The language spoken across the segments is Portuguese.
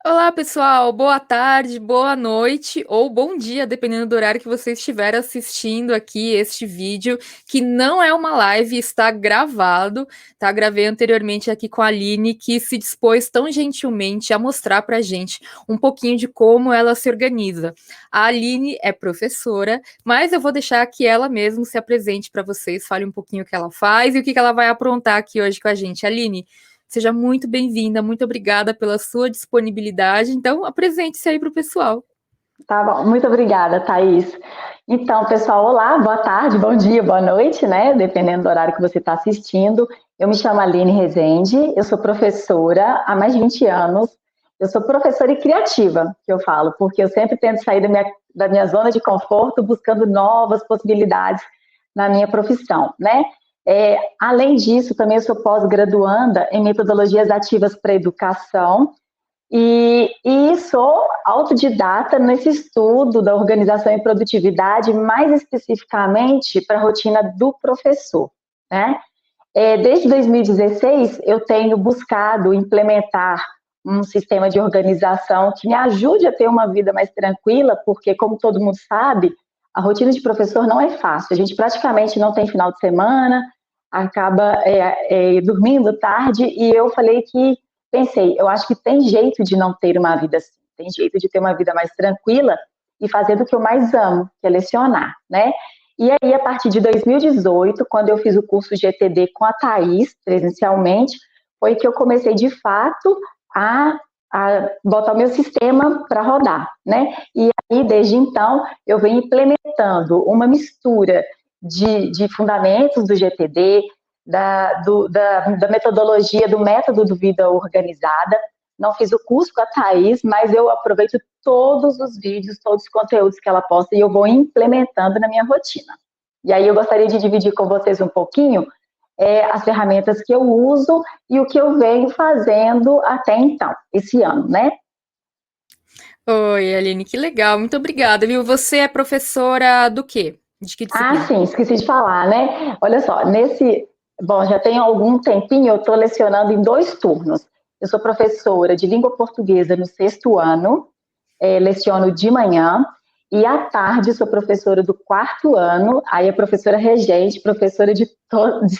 Olá, pessoal. Boa tarde, boa noite ou bom dia, dependendo do horário que você estiver assistindo aqui este vídeo, que não é uma live, está gravado, tá? Gravei anteriormente aqui com a Aline, que se dispôs tão gentilmente a mostrar pra gente um pouquinho de como ela se organiza. A Aline é professora, mas eu vou deixar que ela mesma se apresente para vocês, fale um pouquinho o que ela faz e o que ela vai aprontar aqui hoje com a gente. Aline, seja muito bem-vinda, muito obrigada pela sua disponibilidade. Então, apresente-se aí para o pessoal. Tá bom, muito obrigada, Thaís. Então, pessoal, olá, boa tarde, bom dia, boa noite, né? Dependendo do horário que você está assistindo. Eu me chamo Aline Rezende, eu sou professora há mais de 20 anos. Eu sou professora e criativa, que eu falo, porque eu sempre tento sair da minha zona de conforto, buscando novas possibilidades na minha profissão, né? Além disso, também eu sou pós-graduanda em metodologias ativas para educação e sou autodidata nesse estudo da organização e produtividade, mais especificamente para a rotina do professor, né? Desde 2016, eu tenho buscado implementar um sistema de organização que me ajude a ter uma vida mais tranquila, porque, como todo mundo sabe, a rotina de professor não é fácil. A gente praticamente não tem final de semana, acaba dormindo tarde, e eu falei que pensei, eu acho que tem jeito de não ter uma vida assim, tem jeito de ter uma vida mais tranquila e fazer do que eu mais amo, que é lecionar, né? E aí, a partir de 2018, quando eu fiz o curso GTD com a Thaís, presencialmente, foi que eu comecei, de fato, a botar o meu sistema para rodar, né? E aí, desde então, eu venho implementando uma mistura de fundamentos do GTD, da metodologia, do método do vida organizada. Não fiz o curso com a Thaís, mas eu aproveito todos os vídeos, todos os conteúdos que ela posta e eu vou implementando na minha rotina. E aí eu gostaria de dividir com vocês um pouquinho as ferramentas que eu uso e o que eu venho fazendo até então, esse ano, né? Oi, Aline, que legal. Muito obrigada, viu? Você é professora do quê? De que Ah, disciplina? sim, esqueci de falar, né? Olha só, bom, já tem algum tempinho, eu estou lecionando em 2 turnos. Eu sou professora de língua portuguesa no 6º ano, leciono de manhã, e à tarde sou professora do 4º ano, aí é professora regente, professora de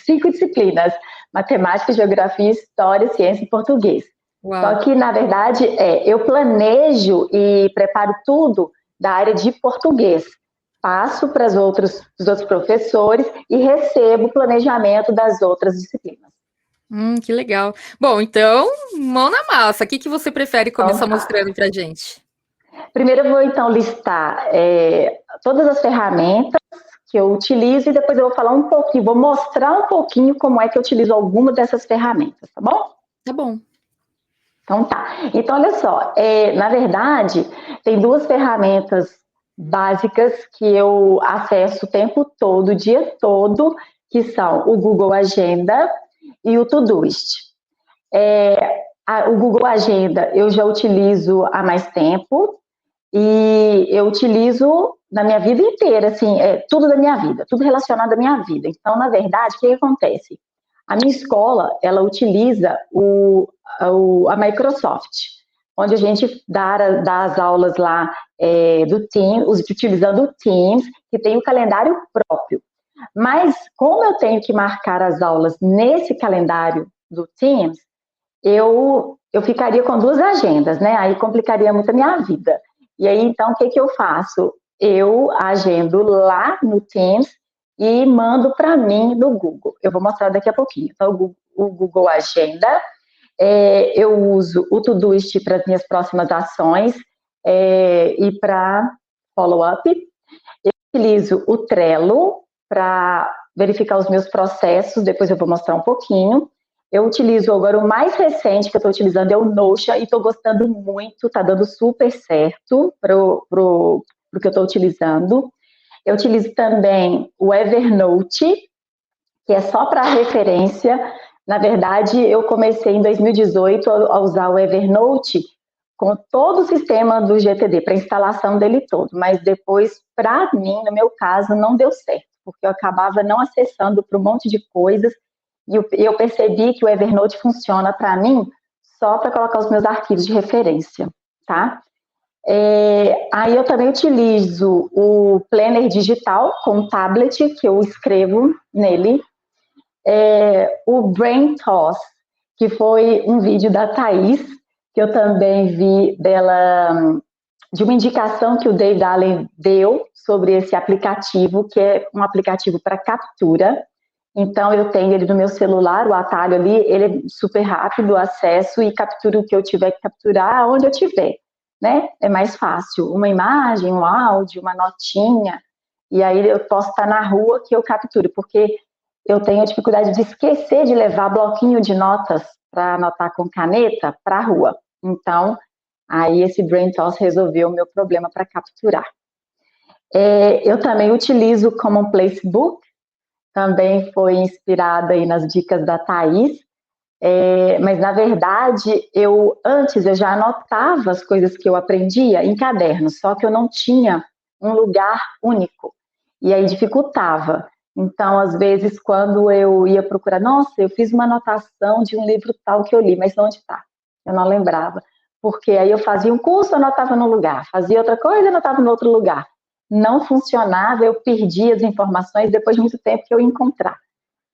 5 disciplinas: matemática, geografia, história, ciência e português. Só Uau. que, na verdade, eu planejo e preparo tudo da área de português. Passo para os outros professores e recebo o planejamento das outras disciplinas. Que legal. Bom, então, mão na massa. O que que você prefere Então, começar tá. mostrando pra gente? Primeiro eu vou, então, listar todas as ferramentas que eu utilizo e depois eu vou falar um pouquinho, vou mostrar um pouquinho como é que eu utilizo alguma dessas ferramentas, tá bom? Tá bom. Então tá. Então, olha só, na verdade, tem 2 ferramentas básicas que eu acesso o tempo todo, o dia todo, que são o Google Agenda e o Todoist. O Google Agenda eu já utilizo há mais tempo e eu utilizo na minha vida inteira, assim, tudo da minha vida, tudo relacionado à minha vida. Então, na verdade, o que acontece? A minha escola, ela utiliza a Microsoft, onde a gente dá as aulas lá do Teams, utilizando o Teams, que tem o calendário próprio. Mas, como eu tenho que marcar as aulas nesse calendário do Teams, eu ficaria com 2 agendas, né? Aí complicaria muito a minha vida. E aí, então, o que que eu faço? Eu agendo lá no Teams e mando para mim no Google. Eu vou mostrar daqui a pouquinho. Então, o Google Agenda, eu uso o Todoist para as minhas próximas ações e para follow-up. Eu utilizo o Trello para verificar os meus processos, depois eu vou mostrar um pouquinho. Eu utilizo agora o mais recente que eu estou utilizando é o Notion e estou gostando muito, está dando super certo para o que eu estou utilizando. Eu utilizo também o Evernote, que é só para referência. Na verdade, eu comecei em 2018 a usar o Evernote com todo o sistema do GTD, para instalação dele todo, mas depois, para mim, no meu caso, não deu certo, porque eu acabava não acessando para um monte de coisas, e eu percebi que o Evernote funciona para mim só para colocar os meus arquivos de referência, tá? Aí eu também utilizo o Planner digital com o tablet, que eu escrevo nele. O Brain Toss, que foi um vídeo da Thaís, que eu também vi dela, de uma indicação que o David Allen deu sobre esse aplicativo, que é um aplicativo para captura. Então, eu tenho ele no meu celular, o atalho ali, ele é super rápido, o acesso, e capturo o que eu tiver que capturar onde eu tiver, né? É mais fácil. Uma imagem, um áudio, uma notinha, e aí eu posso estar na rua que eu capturo, porque eu tenho a dificuldade de esquecer de levar bloquinho de notas para anotar com caneta para a rua. Então, aí esse Brain Toss resolveu o meu problema para capturar. Eu também utilizo o Commonplace Book, também foi inspirada aí nas dicas da Thaís, mas na verdade, antes eu já anotava as coisas que eu aprendia em cadernos, só que eu não tinha um lugar único, e aí dificultava. Então, às vezes, quando eu ia procurar, nossa, eu fiz uma anotação de um livro tal que eu li, mas onde está? Eu não lembrava. Porque aí eu fazia um curso, anotava num lugar, fazia outra coisa, anotava no outro lugar. Não funcionava, eu perdia as informações depois de muito tempo que eu ia encontrar.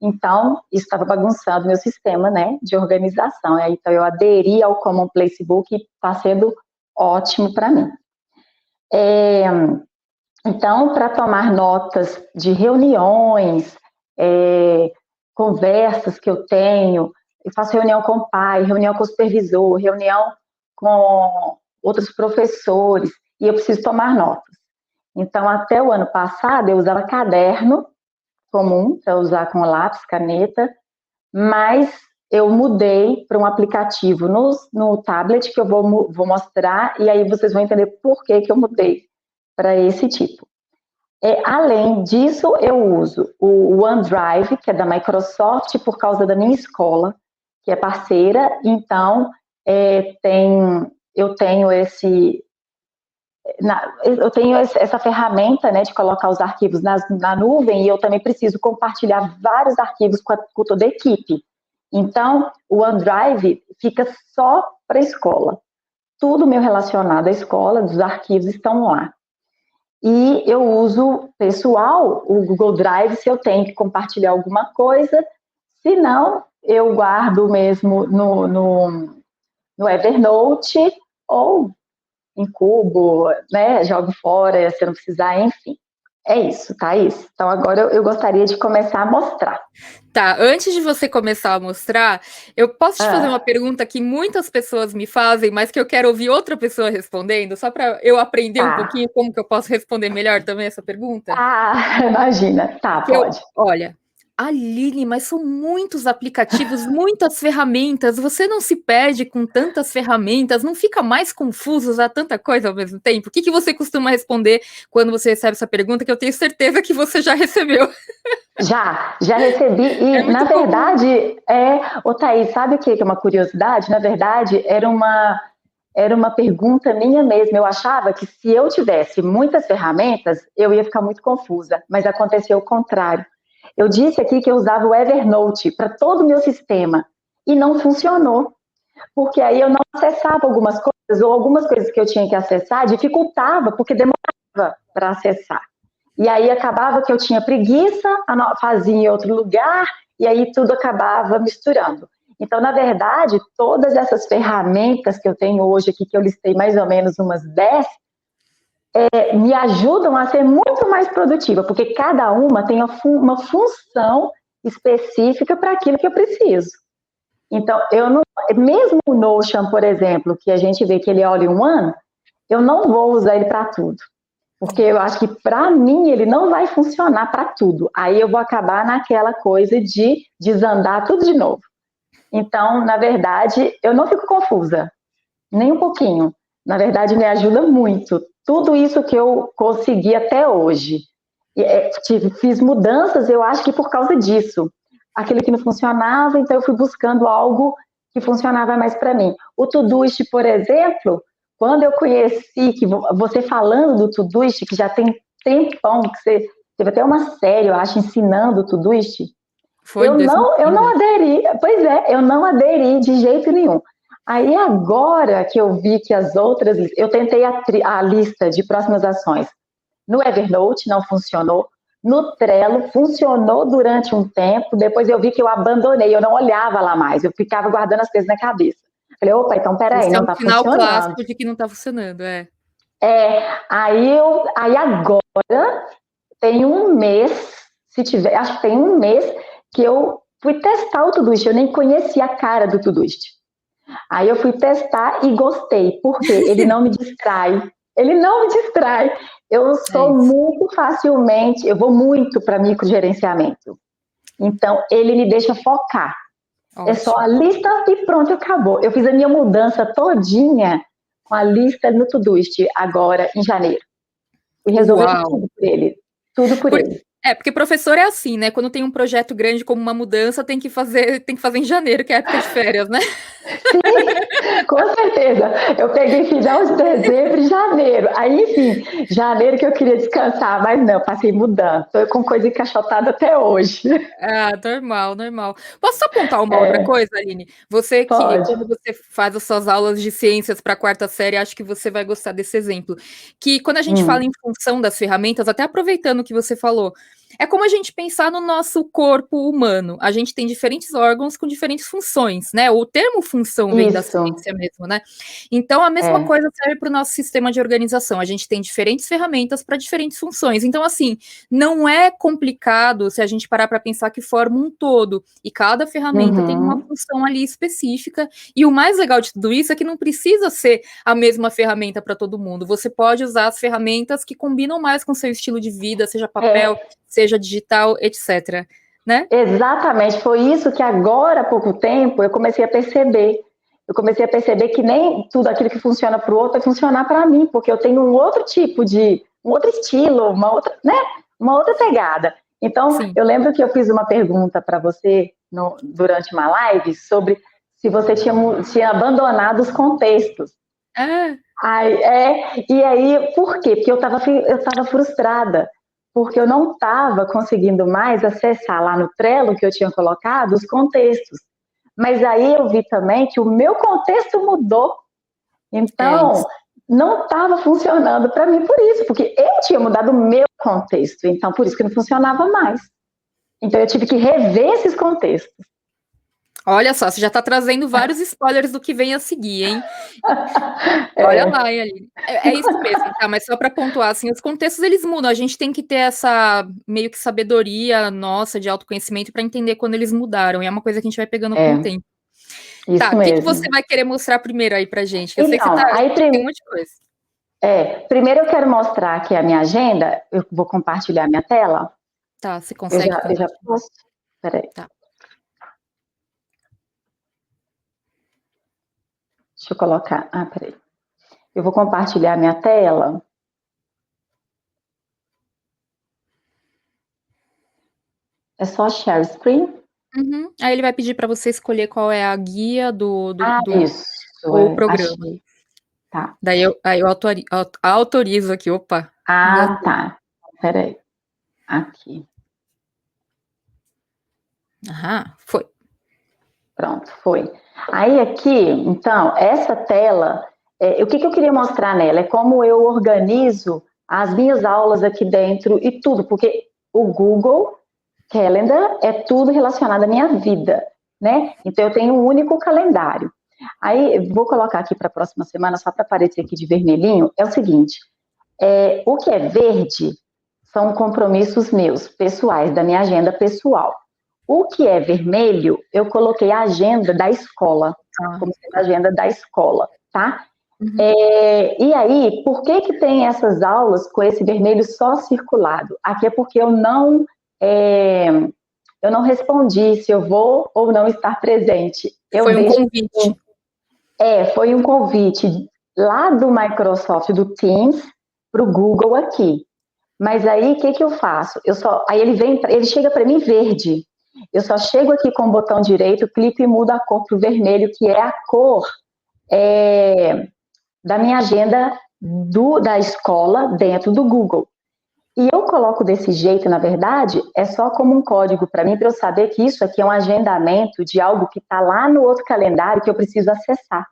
Então, isso estava bagunçando meu sistema, né, de organização. Então, eu aderi ao Commonplace Book e está sendo ótimo para mim. Então, para tomar notas de reuniões, conversas que eu tenho, eu faço reunião com o pai, reunião com o supervisor, reunião com outros professores, e eu preciso tomar notas. Então, até o ano passado, eu usava caderno comum, para usar com lápis, caneta, mas eu mudei para um aplicativo no tablet, que eu vou mostrar, e aí vocês vão entender por que eu mudei para esse tipo. Além disso, eu uso o OneDrive, que é da Microsoft, por causa da minha escola, que é parceira. Então, eu tenho essa ferramenta, né, de colocar os arquivos na nuvem, e eu também preciso compartilhar vários arquivos com toda a equipe. Então, o OneDrive fica só para a escola. Tudo meu relacionado à escola, dos arquivos, estão lá. E eu uso pessoal, o Google Drive, se eu tenho que compartilhar alguma coisa. Se não, eu guardo mesmo no Evernote ou em Cubo, né? Jogo fora, se eu não precisar, enfim. É isso, Thaís. Então, agora eu gostaria de começar a mostrar. Tá, antes de você começar a mostrar, eu posso te fazer uma pergunta que muitas pessoas me fazem, mas que eu quero ouvir outra pessoa respondendo, só para eu aprender um pouquinho como que eu posso responder melhor também essa pergunta? Imagina. Tá, pode. Olha, Aline, mas são muitos aplicativos, muitas ferramentas, você não se perde com tantas ferramentas, não fica mais confuso usar tanta coisa ao mesmo tempo? O que você costuma responder quando você recebe essa pergunta, que eu tenho certeza que você já recebeu? Já recebi, e na verdade, ô Thaís, sabe o que é uma curiosidade? Na verdade, era uma pergunta minha mesma. Eu achava que se eu tivesse muitas ferramentas, eu ia ficar muito confusa, mas aconteceu o contrário. Eu disse aqui que eu usava o Evernote para todo o meu sistema, e não funcionou, porque aí eu não acessava algumas coisas, ou algumas coisas que eu tinha que acessar dificultava, porque demorava para acessar. E aí acabava que eu tinha preguiça, fazia em outro lugar, e aí tudo acabava misturando. Então, na verdade, todas essas ferramentas que eu tenho hoje aqui, que eu listei mais ou menos umas 10, me ajudam a ser muito mais produtiva, porque cada uma tem uma função específica para aquilo que eu preciso. Então, mesmo o Notion, por exemplo, que a gente vê que ele é all-in-one, eu não vou usar ele para tudo. Porque eu acho que, para mim, ele não vai funcionar para tudo. Aí eu vou acabar naquela coisa de desandar tudo de novo. Então, na verdade, eu não fico confusa, nem um pouquinho. Na verdade, me ajuda muito. Tudo isso que eu consegui até hoje. Fiz mudanças, eu acho que por causa disso. Aquilo que não funcionava, então eu fui buscando algo que funcionava mais para mim. O Todoist, por exemplo, quando eu conheci, que você falando do Todoist, que já tem tempão, que você teve até uma série, eu acho, ensinando o Todoist, eu não aderi. Pois é, eu não aderi de jeito nenhum. Aí agora que eu vi que as outras, eu tentei a lista de próximas ações. No Evernote não funcionou, no Trello funcionou durante um tempo, depois eu vi que eu abandonei, eu não olhava lá mais, eu ficava guardando as coisas na cabeça. Falei, opa, então peraí, Esse é não um tá sinal funcionando. clássico de que não tá funcionando, é. Aí agora tem um mês, se tiver, acho que tem um mês que eu fui testar o Todoist, eu nem conhecia a cara do Todoist. Aí eu fui testar e gostei, porque ele não me distrai. Ele não me distrai. Eu É sou isso. muito facilmente, eu vou muito para microgerenciamento. Então, ele me deixa focar. É só a Ótimo. lista e pronto, acabou. Eu fiz a minha mudança todinha com a lista no Todoist agora em janeiro. E resolveu Uau! tudo por ele. Tudo por Por ele. porque professor é assim, né, quando tem um projeto grande como uma mudança, tem que fazer em janeiro, que é a época de férias, né. Sim, com certeza. Eu peguei final de dezembro e janeiro. Aí, enfim, janeiro que eu queria descansar, mas não, passei mudando. Tô com coisa encaixotada até hoje. Ah, normal, normal. Posso só apontar uma outra É, coisa, Aline? Você que, pode. quando você faz as suas aulas de ciências para a quarta série, acho que você vai gostar desse exemplo. Que quando a gente fala Hum, em função das ferramentas, até aproveitando o que você falou, é como a gente pensar no nosso corpo humano. A gente tem diferentes órgãos com diferentes funções, né? O termo função vem da isso. ciência mesmo, né? Então, a mesma É. coisa serve para o nosso sistema de organização. A gente tem diferentes ferramentas para diferentes funções. Então, assim, não é complicado se a gente parar para pensar que forma um todo, e cada ferramenta tem uma Uhum. função ali específica, e o mais legal de tudo isso é que não precisa ser a mesma ferramenta para todo mundo, você pode usar as ferramentas que combinam mais com o seu estilo de vida, seja papel, É, seja digital, etc, né? exatamente. Foi isso que agora, há pouco tempo, eu comecei a perceber. Eu comecei a perceber que nem tudo aquilo que funciona para o outro vai funcionar para mim, porque eu tenho um outro tipo de, um outro estilo, uma outra, né? Uma outra pegada. Então, Sim. eu lembro que eu fiz uma pergunta para você durante uma live sobre se você tinha abandonado os contextos. Ah, E aí, por quê? Porque eu tava frustrada, porque eu não estava conseguindo mais acessar lá no Trello que eu tinha colocado os contextos. Mas aí eu vi também que o meu contexto mudou, é então isso. não estava funcionando para mim por isso, porque eu tinha mudado o meu contexto, então por isso que não funcionava mais. Então eu tive que rever esses contextos. Olha só, você já está trazendo vários spoilers do que vem a seguir, hein? Olha É, lá, hein, Aline. É isso mesmo, tá? Mas só para pontuar, assim, os contextos eles mudam. A gente tem que ter essa meio que sabedoria nossa de autoconhecimento para entender quando eles mudaram. E é uma coisa que a gente vai pegando com o é, tempo. Tá, isso o que que você mesmo. vai querer mostrar primeiro aí pra gente? Que eu sei que Então, aí você tem um monte de coisa. primeiro eu quero mostrar aqui a minha agenda. Eu vou compartilhar minha tela. Tá, você Eu consegue já, eu já compartilhar? posso. Peraí, Tá. deixa eu colocar. Ah, peraí. Eu vou compartilhar minha tela. É só share screen? Uhum. Aí ele vai pedir para você escolher qual é a guia Ah, isso. ou o programa. Achei. Tá. Aí eu autorizo aqui, opa. Ah, tá. Peraí. Aqui. Aham, foi. Pronto, foi. Aí aqui, então, essa tela, o que eu queria mostrar nela? É como eu organizo as minhas aulas aqui dentro e tudo, porque o Google Calendar é tudo relacionado à minha vida, né? Então eu tenho um único calendário. Aí vou colocar aqui para a próxima semana, só para aparecer aqui de vermelhinho, é o seguinte: o que é verde são compromissos meus, pessoais, da minha agenda pessoal. O que é vermelho, eu coloquei a agenda da escola, Ah, como sendo a tá. agenda da escola, tá? Uhum. E aí, por que que tem essas aulas com esse vermelho só circulado? Aqui é porque é, eu não respondi se eu vou ou não estar presente. Eu Foi um deixo. convite. Foi um convite lá do Microsoft, do Teams, para o Google aqui. Mas aí, o que que eu faço? Aí ele chega para mim verde. Eu só chego aqui com o botão direito, clico e mudo a cor para o vermelho, que é a cor é, da minha agenda da escola dentro do Google. E eu coloco desse jeito, na verdade, é só como um código para mim, para eu saber que isso aqui é um agendamento de algo que está lá no outro calendário que eu preciso acessar.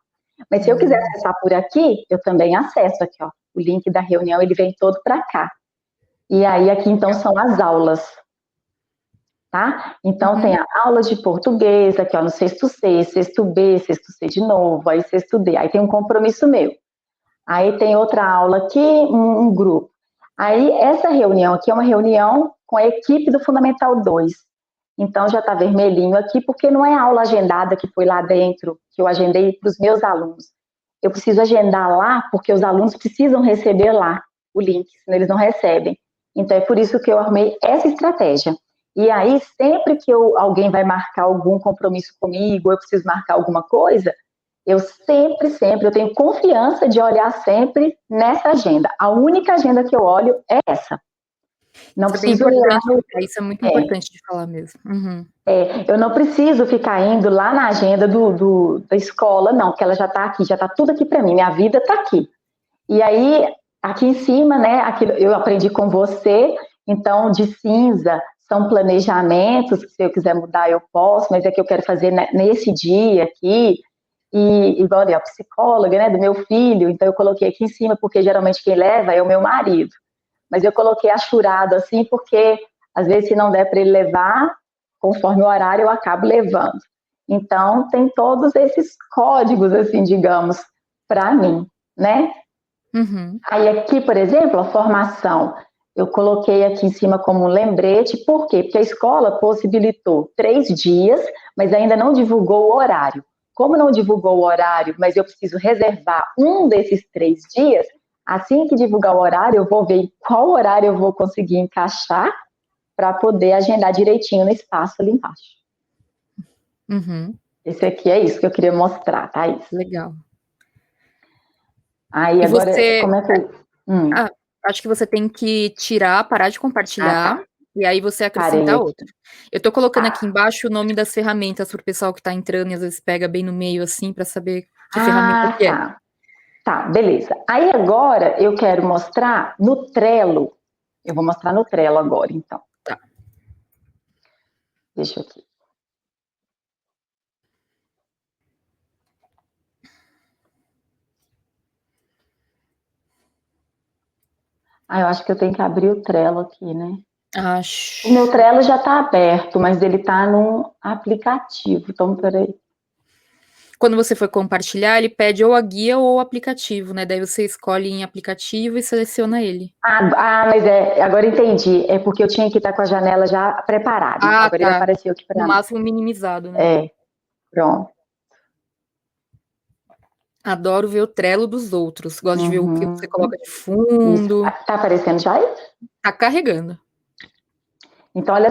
Mas se eu quiser acessar por aqui, eu também acesso aqui, ó. O link da reunião, ele vem todo para cá. E aí, aqui, então, são as aulas. Tá? Então, tem a aula de português, aqui, ó, no sexto C, sexto B, sexto C de novo, aí sexto D. Aí tem um compromisso meu. Aí tem outra aula aqui, um grupo. Aí, essa reunião aqui é uma reunião com a equipe do Fundamental 2. Então, já está vermelhinho aqui, porque não é a aula agendada que foi lá dentro, que eu agendei para os meus alunos. Eu preciso agendar lá, porque os alunos precisam receber lá o link, senão eles não recebem. Então, é por isso que eu armei essa estratégia. E aí, sempre que alguém vai marcar algum compromisso comigo, ou eu preciso marcar alguma coisa, eu sempre, eu tenho confiança de olhar sempre nessa agenda. A única agenda que eu olho é essa. Não preciso ir lá no... Isso é muito importante de falar mesmo. Eu não preciso ficar indo lá na agenda da escola, não, porque ela já está aqui, já está tudo aqui para mim, minha vida está aqui. E aí, aqui em cima, né, eu aprendi com você, então, de cinza, são planejamentos, que se eu quiser mudar eu posso, mas é que eu quero fazer nesse dia aqui, e igual a psicóloga, né, do meu filho, então eu coloquei aqui em cima, porque geralmente quem leva é o meu marido, mas eu coloquei achurado assim, porque às vezes se não der para ele levar, conforme o horário eu acabo levando. Então tem todos esses códigos, assim, digamos, para mim, né? Aí aqui, por exemplo, a formação, eu coloquei aqui em cima como um lembrete, por quê? Porque a escola possibilitou 3 dias, mas ainda não divulgou o horário. Como não divulgou o horário, mas eu preciso reservar um desses 3 dias, assim que divulgar o horário, eu vou ver em qual horário eu vou conseguir encaixar para poder agendar direitinho no espaço ali embaixo. Esse aqui é isso que eu queria mostrar, Thaís. Legal. Aí, agora, como é que eu... acho que você tem que parar de compartilhar, e aí você acrescentar outro. Eu tô colocando aqui embaixo o nome das ferramentas pro pessoal que tá entrando e às vezes pega bem no meio, assim, para saber que ferramenta que é. Tá, beleza. Aí agora eu quero mostrar no Trello. Eu vou mostrar no Trello agora, então. Tá. Deixa eu aqui. Eu acho que eu tenho que abrir o Trello aqui, né? Acho. O meu Trello já tá aberto, mas ele tá num aplicativo. Então, peraí. Quando você for compartilhar, ele pede ou a guia ou o aplicativo, né? Daí você escolhe em aplicativo e seleciona ele. Mas agora entendi. É porque eu tinha que estar com a janela já preparada. Então agora ele apareceu aqui para mim. No máximo minimizado, né? Pronto. Adoro ver o Trello dos outros. Gosto de ver o que você coloca de fundo. Isso. Tá aparecendo já aí? Tá carregando. Então, olha...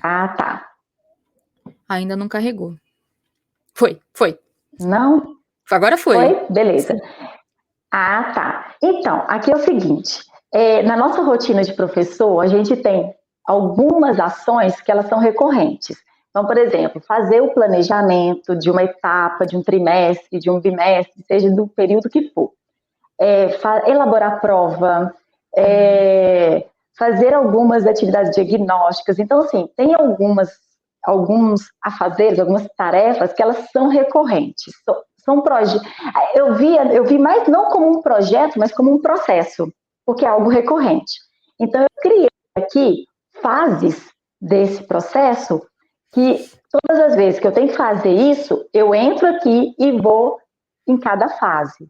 tá. Ainda não carregou. Foi. Não? Agora foi. Foi? Beleza. Tá. Então, aqui é o seguinte. Na nossa rotina de professor, a gente tem algumas ações que elas são recorrentes. Então, por exemplo, fazer o planejamento de uma etapa, de um trimestre, de um bimestre, seja do período que for. Elaborar prova, fazer algumas atividades diagnósticas. Então, assim, tem alguns afazeres, algumas tarefas que elas são recorrentes. São projetos. Eu vi mais não como um projeto, mas como um processo, porque é algo recorrente. Então, eu criei aqui fases desse processo que todas as vezes que eu tenho que fazer isso, eu entro aqui e vou em cada fase.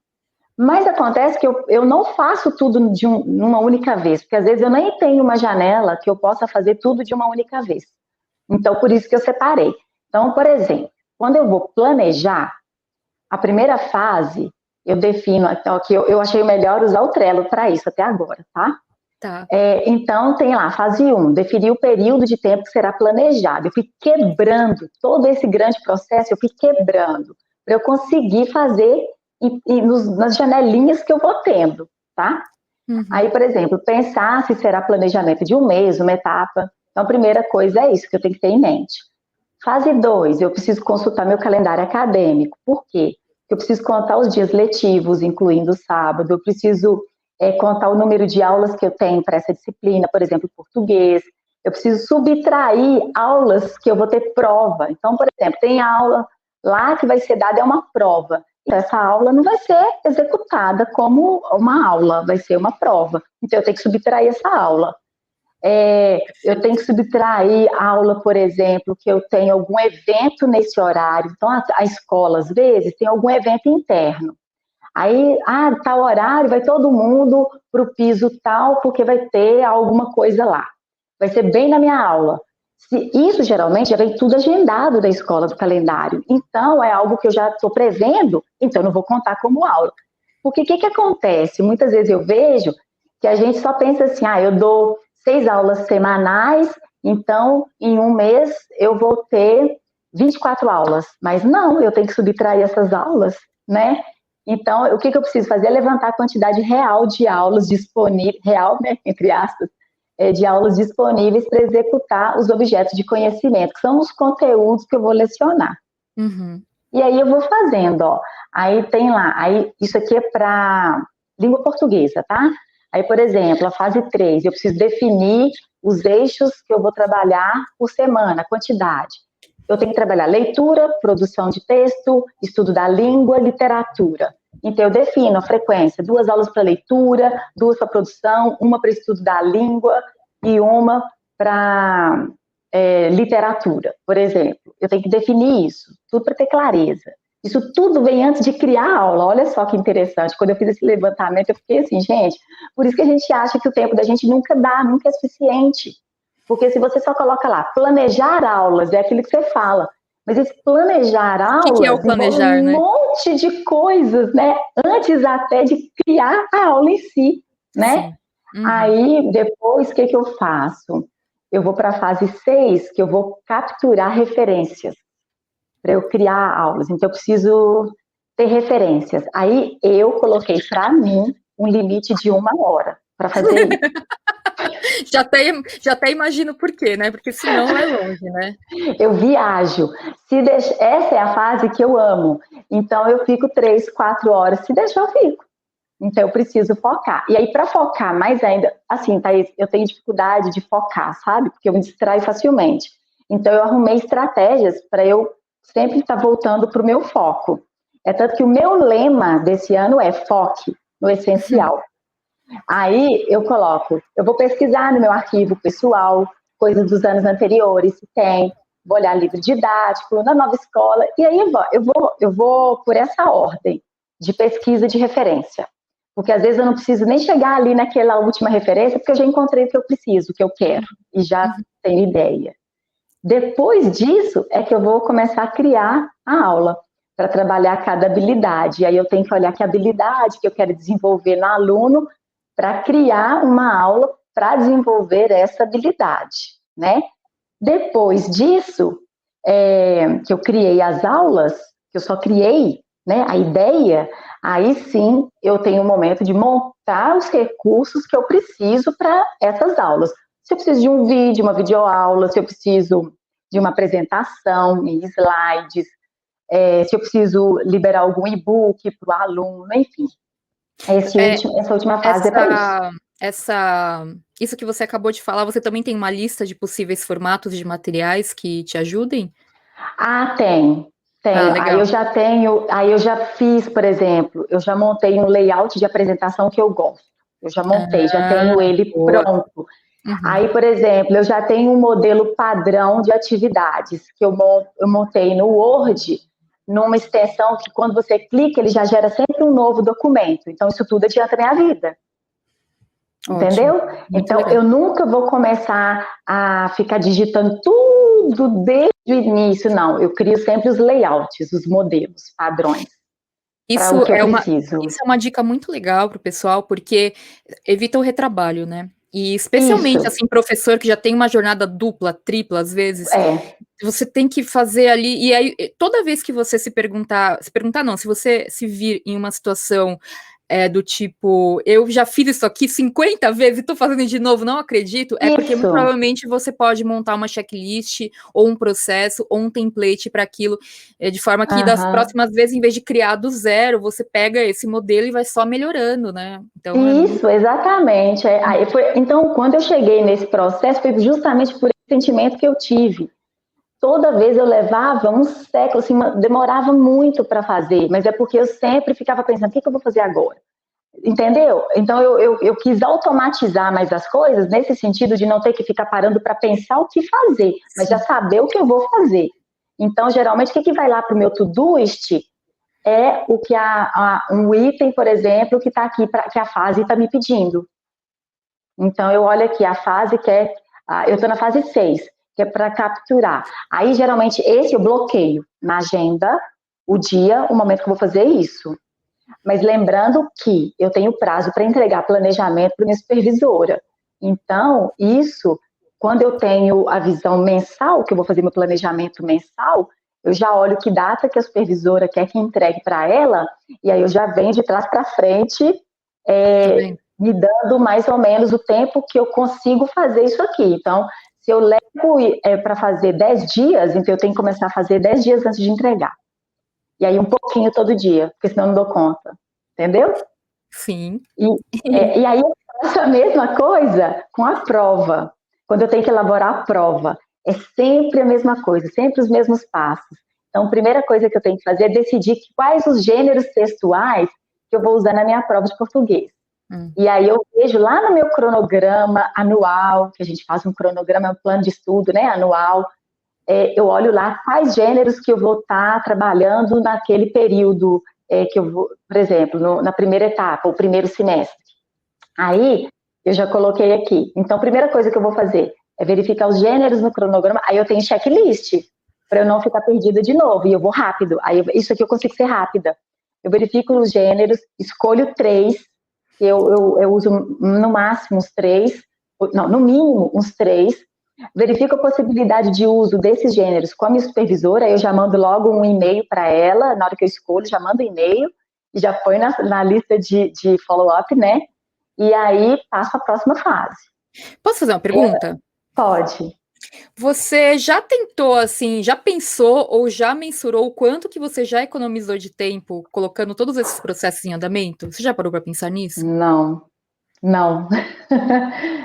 Mas acontece que eu não faço tudo numa única vez, porque às vezes eu nem tenho uma janela que eu possa fazer tudo de uma única vez. Então, por isso que eu separei. Então, por exemplo, quando eu vou planejar, a primeira fase, eu defino, então, que eu achei melhor usar o Trello para isso até agora, tá? Tá. Então, tem lá, fase 1, definir o período de tempo que será planejado. Eu fui quebrando todo esse grande processo, para eu conseguir fazer nas janelinhas que eu vou tendo, tá? Aí, por exemplo, pensar se será planejamento de um mês, uma etapa. Então, a primeira coisa é isso que eu tenho que ter em mente. Fase 2, eu preciso consultar meu calendário acadêmico. Por quê? Eu preciso contar os dias letivos, incluindo o sábado. Eu preciso contar o número de aulas que eu tenho para essa disciplina, por exemplo, português. Eu preciso subtrair aulas que eu vou ter prova. Então, por exemplo, tem aula lá que vai ser dada é uma prova. Essa aula não vai ser executada como uma aula, vai ser uma prova. Então, eu tenho que subtrair essa aula. Eu tenho que subtrair a aula, por exemplo, que eu tenho algum evento nesse horário. Então, a escola, às vezes, tem algum evento interno. Aí, tal horário, vai todo mundo para o piso tal, porque vai ter alguma coisa lá. Vai ser bem na minha aula. Isso, geralmente, já vem tudo agendado da escola, do calendário. Então, é algo que eu já estou prevendo, então eu não vou contar como aula. Porque o que acontece? Muitas vezes eu vejo que a gente só pensa assim, eu dou 6 aulas semanais, então, em um mês, eu vou ter 24 aulas. Mas não, eu tenho que subtrair essas aulas, né? Então, o que eu preciso fazer é levantar a quantidade real de aulas disponíveis, real, né, entre aspas, de aulas disponíveis para executar os objetos de conhecimento, que são os conteúdos que eu vou lecionar. Uhum. E aí eu vou fazendo, ó. Aí tem lá, isso aqui é para língua portuguesa, tá? Aí, por exemplo, a fase 3, eu preciso definir os eixos que eu vou trabalhar por semana, a quantidade. Eu tenho que trabalhar leitura, produção de texto, estudo da língua, literatura. Então, eu defino a frequência, 2 aulas para leitura, 2 para produção, uma para estudo da língua e uma para literatura, por exemplo. Eu tenho que definir isso, tudo para ter clareza. Isso tudo vem antes de criar a aula. Olha só que interessante. Quando eu fiz esse levantamento, eu fiquei assim, gente, por isso que a gente acha que o tempo da gente nunca dá, nunca é suficiente. Porque se você só coloca lá, planejar aulas, é aquilo que você fala. Mas esse planejar aulas que é o planejar, envolve um monte de coisas, né? Antes até de criar a aula em si, né? Uhum. Aí, depois, o que eu faço? Eu vou para a fase 6, que eu vou capturar referências para eu criar aulas. Então, eu preciso ter referências. Aí, eu coloquei para mim um limite de 1 hora para fazer isso. Já até imagino por quê, né? Porque senão vai longe, né? Eu viajo. Essa é a fase que eu amo. Então, eu fico 3, 4 horas. Se deixar, eu fico. Então, eu preciso focar. E aí, para focar mais ainda, assim, Thaís, eu tenho dificuldade de focar, sabe? Porque eu me distraio facilmente. Então, eu arrumei estratégias para eu sempre estar voltando para o meu foco. É tanto que o meu lema desse ano é foque no essencial. Aí, eu vou pesquisar no meu arquivo pessoal, coisas dos anos anteriores, se tem, vou olhar livro didático, na nova escola, e aí eu vou por essa ordem de pesquisa de referência. Porque às vezes eu não preciso nem chegar ali naquela última referência, porque eu já encontrei o que eu preciso, o que eu quero, e já tenho ideia. Depois disso, é que eu vou começar a criar a aula, para trabalhar cada habilidade. E aí eu tenho que olhar que habilidade que eu quero desenvolver no aluno, para criar uma aula para desenvolver essa habilidade, né? Depois disso, que eu criei as aulas, que eu só criei, né, a ideia, aí sim eu tenho um momento de montar os recursos que eu preciso para essas aulas. Se eu preciso de um vídeo, uma videoaula, se eu preciso de uma apresentação em slides, se eu preciso liberar algum e-book para o aluno, enfim. Essa última fase é para isso. Isso que você acabou de falar, você também tem uma lista de possíveis formatos de materiais que te ajudem? Tenho. Legal. Aí eu já fiz, por exemplo, eu já montei um layout de apresentação que eu gosto. Eu já montei, já tenho ele boa. pronto. Uhum. Aí, por exemplo, eu já tenho um modelo padrão de atividades que eu montei no Word, numa extensão que quando você clica, ele já gera sempre um novo documento. Então, isso tudo adianta a minha vida. Entendeu? Então, legal. Eu nunca vou começar a ficar digitando tudo desde o início, não. Eu crio sempre os layouts, os modelos, padrões. Isso é uma dica muito legal para o pessoal, porque evita o retrabalho, né? E especialmente, assim, professor que já tem uma jornada dupla, tripla, às vezes, você tem que fazer ali, e aí, toda vez que você se você se vir em uma situação do tipo, eu já fiz isso aqui 50 vezes e tô fazendo de novo, não acredito, porque muito provavelmente você pode montar uma checklist, ou um processo, ou um template para aquilo, de forma que das próximas vezes, em vez de criar do zero, você pega esse modelo e vai só melhorando, né? Então, exatamente. Então, quando eu cheguei nesse processo, foi justamente por esse sentimento que eu tive. toda vez eu levava um século, assim, demorava muito para fazer, mas é porque eu sempre ficava pensando, o que eu vou fazer agora? Entendeu? Então eu quis automatizar mais as coisas, nesse sentido de não ter que ficar parando para pensar o que fazer, mas já saber o que eu vou fazer. Então, geralmente, o que vai lá para o meu to-doist é o que um item, por exemplo, que está aqui, que a fase está me pedindo. Então, eu olho aqui, a fase que é, eu estou na fase 6, que é para capturar. Aí, geralmente, esse eu bloqueio na agenda, o dia, o momento que eu vou fazer isso. Mas lembrando que eu tenho prazo para entregar planejamento para minha supervisora. Então, isso, quando eu tenho a visão mensal, que eu vou fazer meu planejamento mensal, eu já olho que data que a supervisora quer que entregue para ela, e aí eu já venho de trás para frente, me dando mais ou menos o tempo que eu consigo fazer isso aqui. Então, se eu levo para fazer 10 dias, então eu tenho que começar a fazer 10 dias antes de entregar. E aí um pouquinho todo dia, porque senão eu não dou conta. Entendeu? Sim. E aí eu faço a mesma coisa com a prova. Quando eu tenho que elaborar a prova, é sempre a mesma coisa, sempre os mesmos passos. Então, a primeira coisa que eu tenho que fazer é decidir quais os gêneros textuais que eu vou usar na minha prova de português. E aí eu vejo lá no meu cronograma anual, que a gente faz um cronograma, um plano de estudo, né, anual, eu olho lá quais gêneros que eu vou estar trabalhando naquele período que eu vou, por exemplo, na primeira etapa, o primeiro semestre. Aí, eu já coloquei aqui. Então, a primeira coisa que eu vou fazer é verificar os gêneros no cronograma, aí eu tenho checklist, para eu não ficar perdida de novo, e eu vou rápido. Aí, isso aqui eu consigo ser rápida. Eu verifico os gêneros, escolho 3, eu uso no máximo uns 3, não, no mínimo uns 3, verifico a possibilidade de uso desses gêneros com a minha supervisora, eu já mando logo um e-mail para ela, na hora que eu escolho, já mando um e-mail, e já põe na lista de follow-up, né? E aí passo a próxima fase. Posso fazer uma pergunta? Pode. Você já tentou, assim, já pensou ou já mensurou o quanto que você já economizou de tempo colocando todos esses processos em andamento? Você já parou para pensar nisso? Não.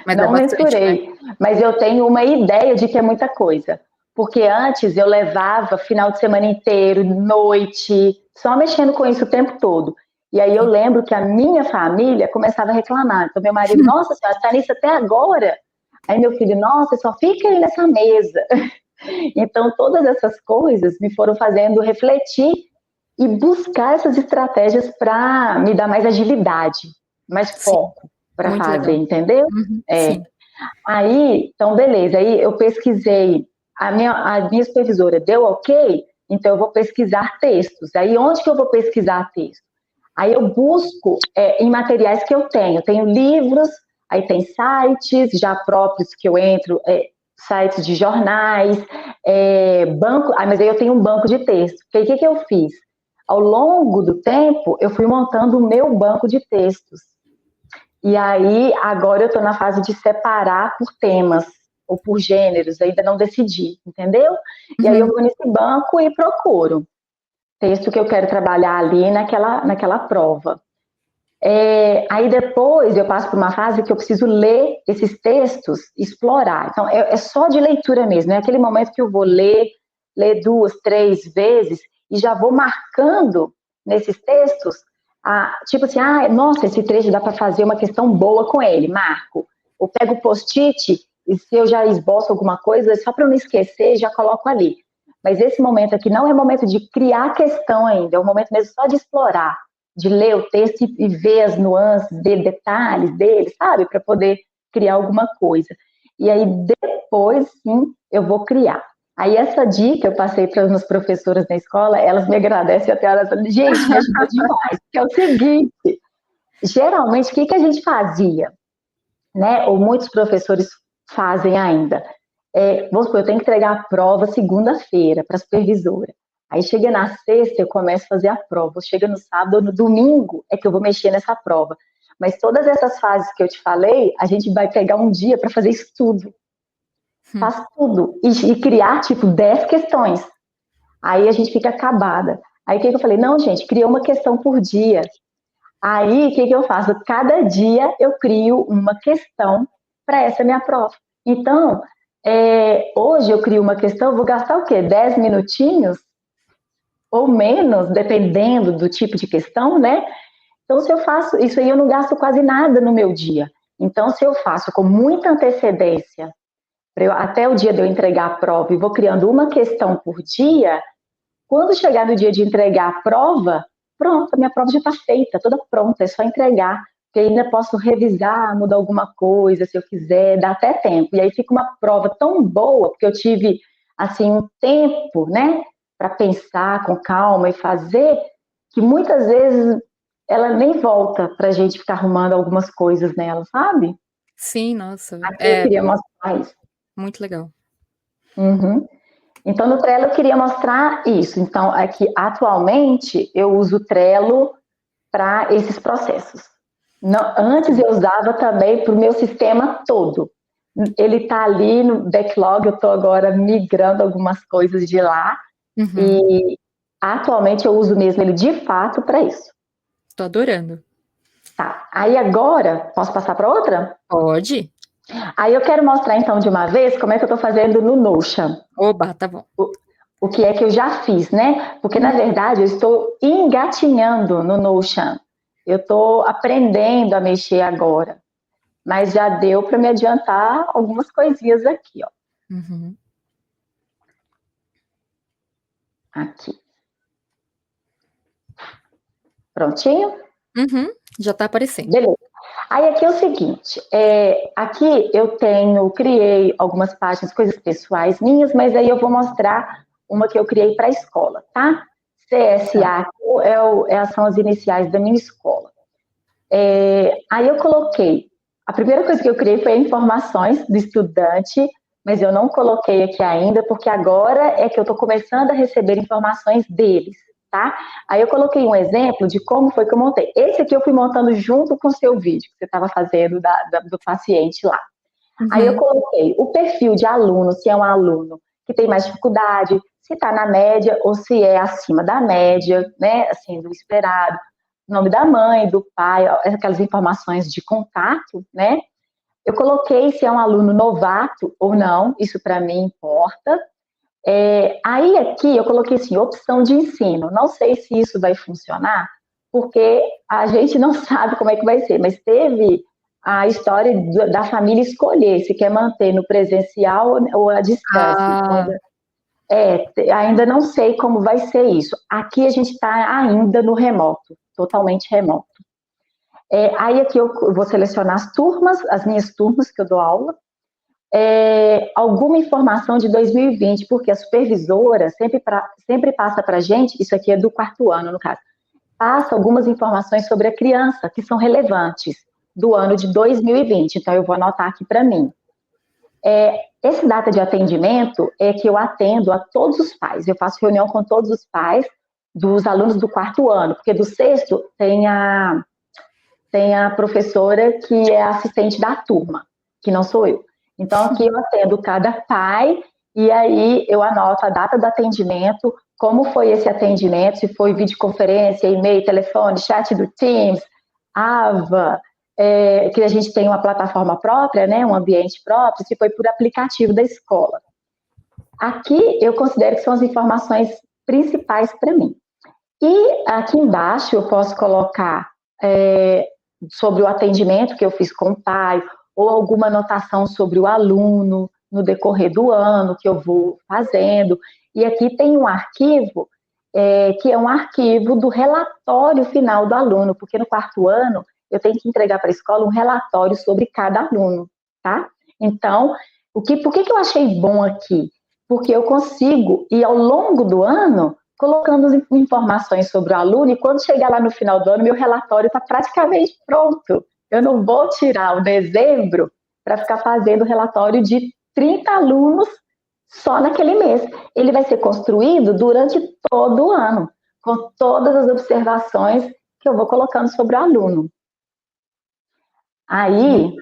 Mas é Não bastante, né? mensurei. Mas eu tenho uma ideia de que é muita coisa. Porque antes eu levava final de semana inteiro, noite, só mexendo com isso o tempo todo. E aí eu lembro que a minha família começava a reclamar. Então meu marido, nossa senhora, está nisso até agora? Aí meu filho, nossa, só fica aí nessa mesa. Então todas essas coisas me foram fazendo refletir e buscar essas estratégias para me dar mais agilidade, mais foco para fazer, legal. entendeu? Sim. Aí, então, beleza. Aí eu pesquisei, a minha supervisora deu ok, então eu vou pesquisar textos. Aí, onde que eu vou pesquisar texto? Aí eu busco em materiais que eu tenho. Tenho livros, aí tem sites já próprios que eu entro, sites de jornais, banco. Mas aí eu tenho um banco de texto. O que eu fiz? Ao longo do tempo, eu fui montando o meu banco de textos. E aí, agora eu estou na fase de separar por temas ou por gêneros, ainda não decidi, entendeu? E aí eu vou nesse banco e procuro texto que eu quero trabalhar ali naquela prova. Aí depois eu passo por uma fase que eu preciso ler esses textos, explorar. Então, é só de leitura mesmo, é aquele momento que eu vou ler 2, 3 vezes e já vou marcando nesses textos, tipo assim, nossa, esse trecho dá para fazer uma questão boa com ele, marco. Ou pego o post-it e se eu já esboço alguma coisa, só para eu não esquecer, já coloco ali. Mas esse momento aqui não é momento de criar questão ainda, é um momento mesmo só de explorar, de ler o texto e ver as nuances, ver detalhes dele, sabe? Para poder criar alguma coisa. E aí, depois, sim, eu vou criar. Aí, essa dica eu passei para as minhas professoras na escola, elas me agradecem até elas falam, gente, me ajudou demais. Que é o seguinte, geralmente, o que a gente fazia? Né? Ou muitos professores fazem ainda. Vamos supor, eu tenho que entregar a prova segunda-feira para a supervisora. Aí chega na sexta, eu começo a fazer a prova. Chega no sábado ou no domingo é que eu vou mexer nessa prova. Mas todas essas fases que eu te falei, a gente vai pegar um dia para fazer isso tudo. Faz tudo. E criar, tipo, 10 questões. Aí a gente fica acabada. Aí o que eu falei? Não, gente, cria uma questão por dia. Aí o que eu faço? Cada dia eu crio uma questão para essa minha prova. Então, Hoje eu crio uma questão, vou gastar o quê? 10 minutinhos? Ou menos, dependendo do tipo de questão, né? Então, se eu faço isso aí, eu não gasto quase nada no meu dia. Então, se eu faço com muita antecedência, até o dia de eu entregar a prova, e vou criando uma questão por dia, quando chegar no dia de entregar a prova, pronto, a minha prova já está feita, toda pronta, é só entregar. Porque ainda posso revisar, mudar alguma coisa, se eu quiser, dá até tempo. E aí fica uma prova tão boa, porque eu tive, assim, um tempo, né, para pensar com calma e fazer, que muitas vezes ela nem volta para a gente ficar arrumando algumas coisas nela, sabe? Sim, nossa, Aqui eu queria mostrar isso. muito legal. Uhum. Então, no Trello eu queria mostrar isso. Então, aqui, atualmente, eu uso o Trello para esses processos. Não, antes eu usava também para o meu sistema todo. Ele está ali no backlog, eu estou agora migrando algumas coisas de lá. E atualmente eu uso mesmo ele de fato para isso. Tô adorando. Tá, aí agora, posso passar para outra? Pode? Aí eu quero mostrar então de uma vez como é que eu estou fazendo no Notion. Oba, tá bom. O que é que eu já fiz, né? Porque na verdade eu estou engatinhando no Notion. Eu estou aprendendo a mexer agora. Mas já deu para me adiantar algumas coisinhas aqui, ó. Uhum. Aqui. Prontinho? Uhum, já tá aparecendo. Beleza. Aí aqui é o seguinte, aqui eu criei algumas páginas, coisas pessoais minhas, mas aí eu vou mostrar uma que eu criei para a escola, tá? CSA são as iniciais da minha escola. Aí eu coloquei, a primeira coisa que eu criei foi informações do estudante, mas eu não coloquei aqui ainda, porque agora é que eu estou começando a receber informações deles, tá? Aí eu coloquei um exemplo de como foi que eu montei. Esse aqui eu fui montando junto com o seu vídeo, que você estava fazendo do paciente lá. Aí eu coloquei o perfil de aluno, se é um aluno que tem mais dificuldade, se está na média ou se é acima da média, né, assim, do esperado. Nome da mãe, do pai, aquelas informações de contato, né? Eu coloquei se é um aluno novato ou não, isso para mim importa. Aí aqui eu coloquei assim, opção de ensino. Não sei se isso vai funcionar, porque a gente não sabe como é que vai ser, mas teve a história da família escolher se quer manter no presencial ou à distância. Então, ainda não sei como vai ser isso. Aqui a gente está ainda no remoto, totalmente remoto. Aí aqui eu vou selecionar as turmas, as minhas turmas que eu dou aula, alguma informação de 2020, porque a supervisora sempre passa para a gente, isso aqui é do quarto ano, no caso, passa algumas informações sobre a criança que são relevantes do ano de 2020, então eu vou anotar aqui para mim. Esse data de atendimento é que eu atendo a todos os pais, eu faço reunião com todos os pais dos alunos do quarto ano, porque do sexto tem a professora que é assistente da turma, que não sou eu. Então, aqui eu atendo cada pai e aí eu anoto a data do atendimento, como foi esse atendimento, se foi videoconferência, e-mail, telefone, chat do Teams, AVA, que a gente tem uma plataforma própria, né, um ambiente próprio, se foi por aplicativo da escola. Aqui eu considero que são as informações principais para mim. E aqui embaixo eu posso colocar sobre o atendimento que eu fiz com o pai, ou alguma anotação sobre o aluno no decorrer do ano que eu vou fazendo. E aqui tem um arquivo, que é um arquivo do relatório final do aluno, porque no quarto ano eu tenho que entregar para a escola um relatório sobre cada aluno, tá? Então, por que eu achei bom aqui? Porque eu consigo ir ao longo do ano colocando informações sobre o aluno, e quando chegar lá no final do ano, meu relatório está praticamente pronto. Eu não vou tirar o dezembro para ficar fazendo relatório de 30 alunos só naquele mês. Ele vai ser construído durante todo o ano, com todas as observações que eu vou colocando sobre o aluno. Aí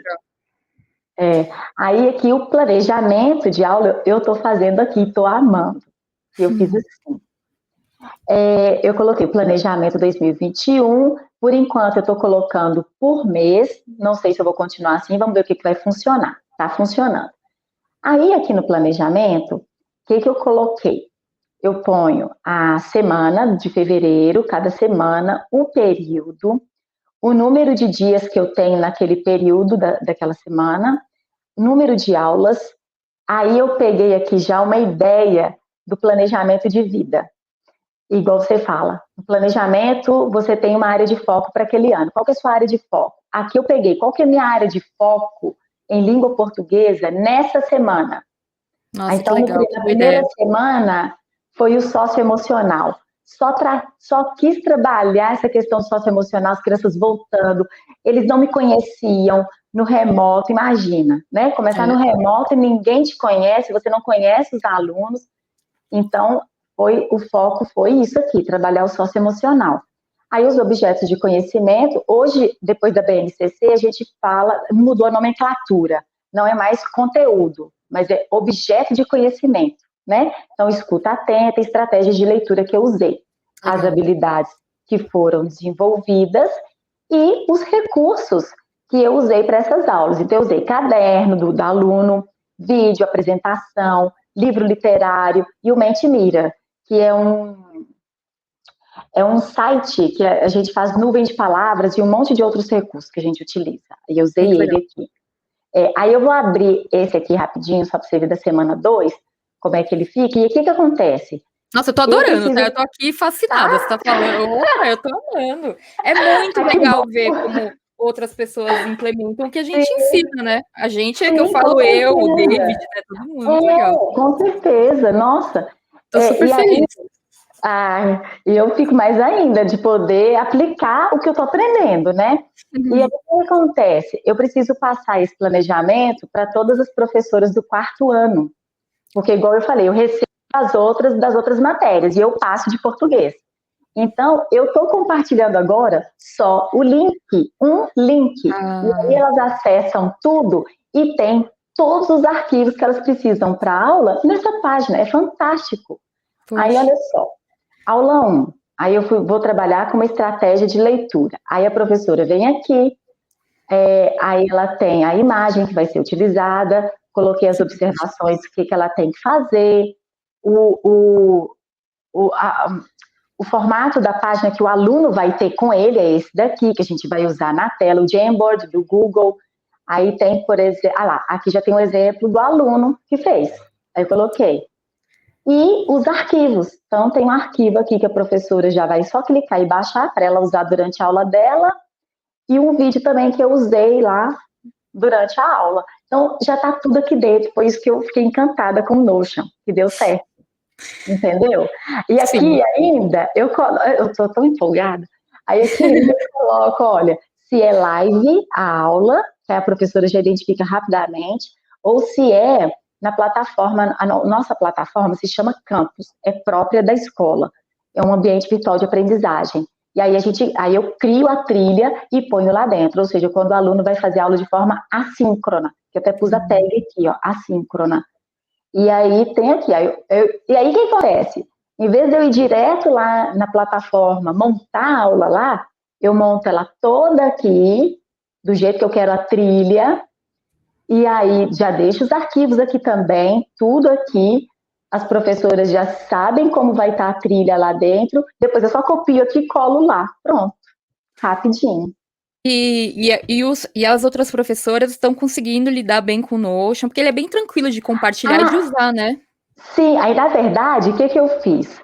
aqui o planejamento de aula eu estou fazendo aqui, estou amando. Eu fiz assim. Eu coloquei planejamento 2021, por enquanto eu estou colocando por mês, não sei se eu vou continuar assim, vamos ver o que vai funcionar. Está funcionando. Aí, aqui no planejamento, o que eu coloquei? Eu ponho a semana de fevereiro, cada semana, o período, o número de dias que eu tenho naquele período daquela semana, número de aulas. Aí eu peguei aqui já uma ideia do planejamento de vida. Igual você fala, no planejamento você tem uma área de foco para aquele ano. Qual que é a sua área de foco? Aqui eu peguei, qual que é a minha área de foco em língua portuguesa nessa semana? Nossa, que Então, legal, que na boa primeira ideia. semana foi o socioemocional. Só quis trabalhar essa questão socioemocional, as crianças voltando, eles não me conheciam no remoto, imagina, né? Começar no É, remoto e ninguém te conhece, você não conhece os alunos, então o foco foi isso aqui, trabalhar o socioemocional. Aí os objetos de conhecimento, hoje, depois da BNCC, a gente fala, mudou a nomenclatura, não é mais conteúdo, mas é objeto de conhecimento, né? Então, escuta atenta, estratégias de leitura que eu usei, as legal. habilidades que foram desenvolvidas e os recursos que eu usei para essas aulas. Então, eu usei caderno do aluno, vídeo, apresentação, livro literário e o Mentimeter, que é um site que a gente faz nuvem de palavras e um monte de outros recursos que a gente utiliza. E eu usei Muito ele legal. aqui. Aí eu vou abrir esse aqui rapidinho, só para você ver da semana 2 como é que ele fica. E o que que acontece? Nossa, eu tô Eu adorando, tá? preciso... Eu tô aqui fascinada. Você Tá? tá falando. Opa, eu tô amando. É muito Ai, que legal bom. ver como outras pessoas implementam o que a gente Sim, ensina, né? A gente é que eu sim, com falo eu, o David, certeza. né? Todo mundo, muito legal. Com certeza. Nossa. Tô super E aí, feliz. eu fico mais ainda de poder aplicar o que eu estou aprendendo, né? E aí, Uhum. o que acontece? Eu preciso passar esse planejamento para todas as professoras do quarto ano. Porque, igual eu falei, eu recebo das outras matérias e eu passo de português. Então, eu estou compartilhando agora só o link, um link. E aí Ah, elas acessam tudo e tem todos os arquivos que elas precisam para a aula nessa página. É fantástico. Aí, poxa. olha só, aula 1. Aí vou trabalhar com uma estratégia de leitura. Aí a professora vem aqui, aí ela tem a imagem que vai ser utilizada, coloquei as observações, o que, que ela tem que fazer, o, o, o, a, o formato da página que o aluno vai ter com ele é esse daqui, que a gente vai usar na tela, o Jamboard do Google. Aí tem, por exemplo, lá, aqui já tem um exemplo do aluno que fez. Aí eu coloquei. E os arquivos. Então, tem um arquivo aqui que a professora já vai só clicar e baixar para ela usar durante a aula dela. E um vídeo também que eu usei lá durante a aula. Então, já está tudo aqui dentro. Foi isso que eu fiquei encantada com o Notion, que deu certo. Entendeu? E Sim. aqui ainda, eu tô tão empolgada. Aí aqui ainda eu coloco, olha, se é live a aula, que a professora já identifica rapidamente, ou se é na plataforma, nossa plataforma se chama Campus, é própria da escola, é um ambiente virtual de aprendizagem. E aí eu crio a trilha e ponho lá dentro, ou seja, quando o aluno vai fazer aula de forma assíncrona, que eu até pus a tag Uhum. aqui, ó, assíncrona. E aí tem aqui, e aí o que acontece? Em vez de eu ir direto lá na plataforma, montar a aula lá, eu monto ela toda aqui, do jeito que eu quero a trilha, e aí já deixo os arquivos aqui também, tudo aqui. As professoras já sabem como vai estar a trilha lá dentro, depois eu só copio aqui e colo lá. Pronto, rapidinho. E as outras professoras estão conseguindo lidar bem com o Notion, porque ele é bem tranquilo de compartilhar e de Ah, usar, né? sim, aí na verdade, o que, que eu fiz?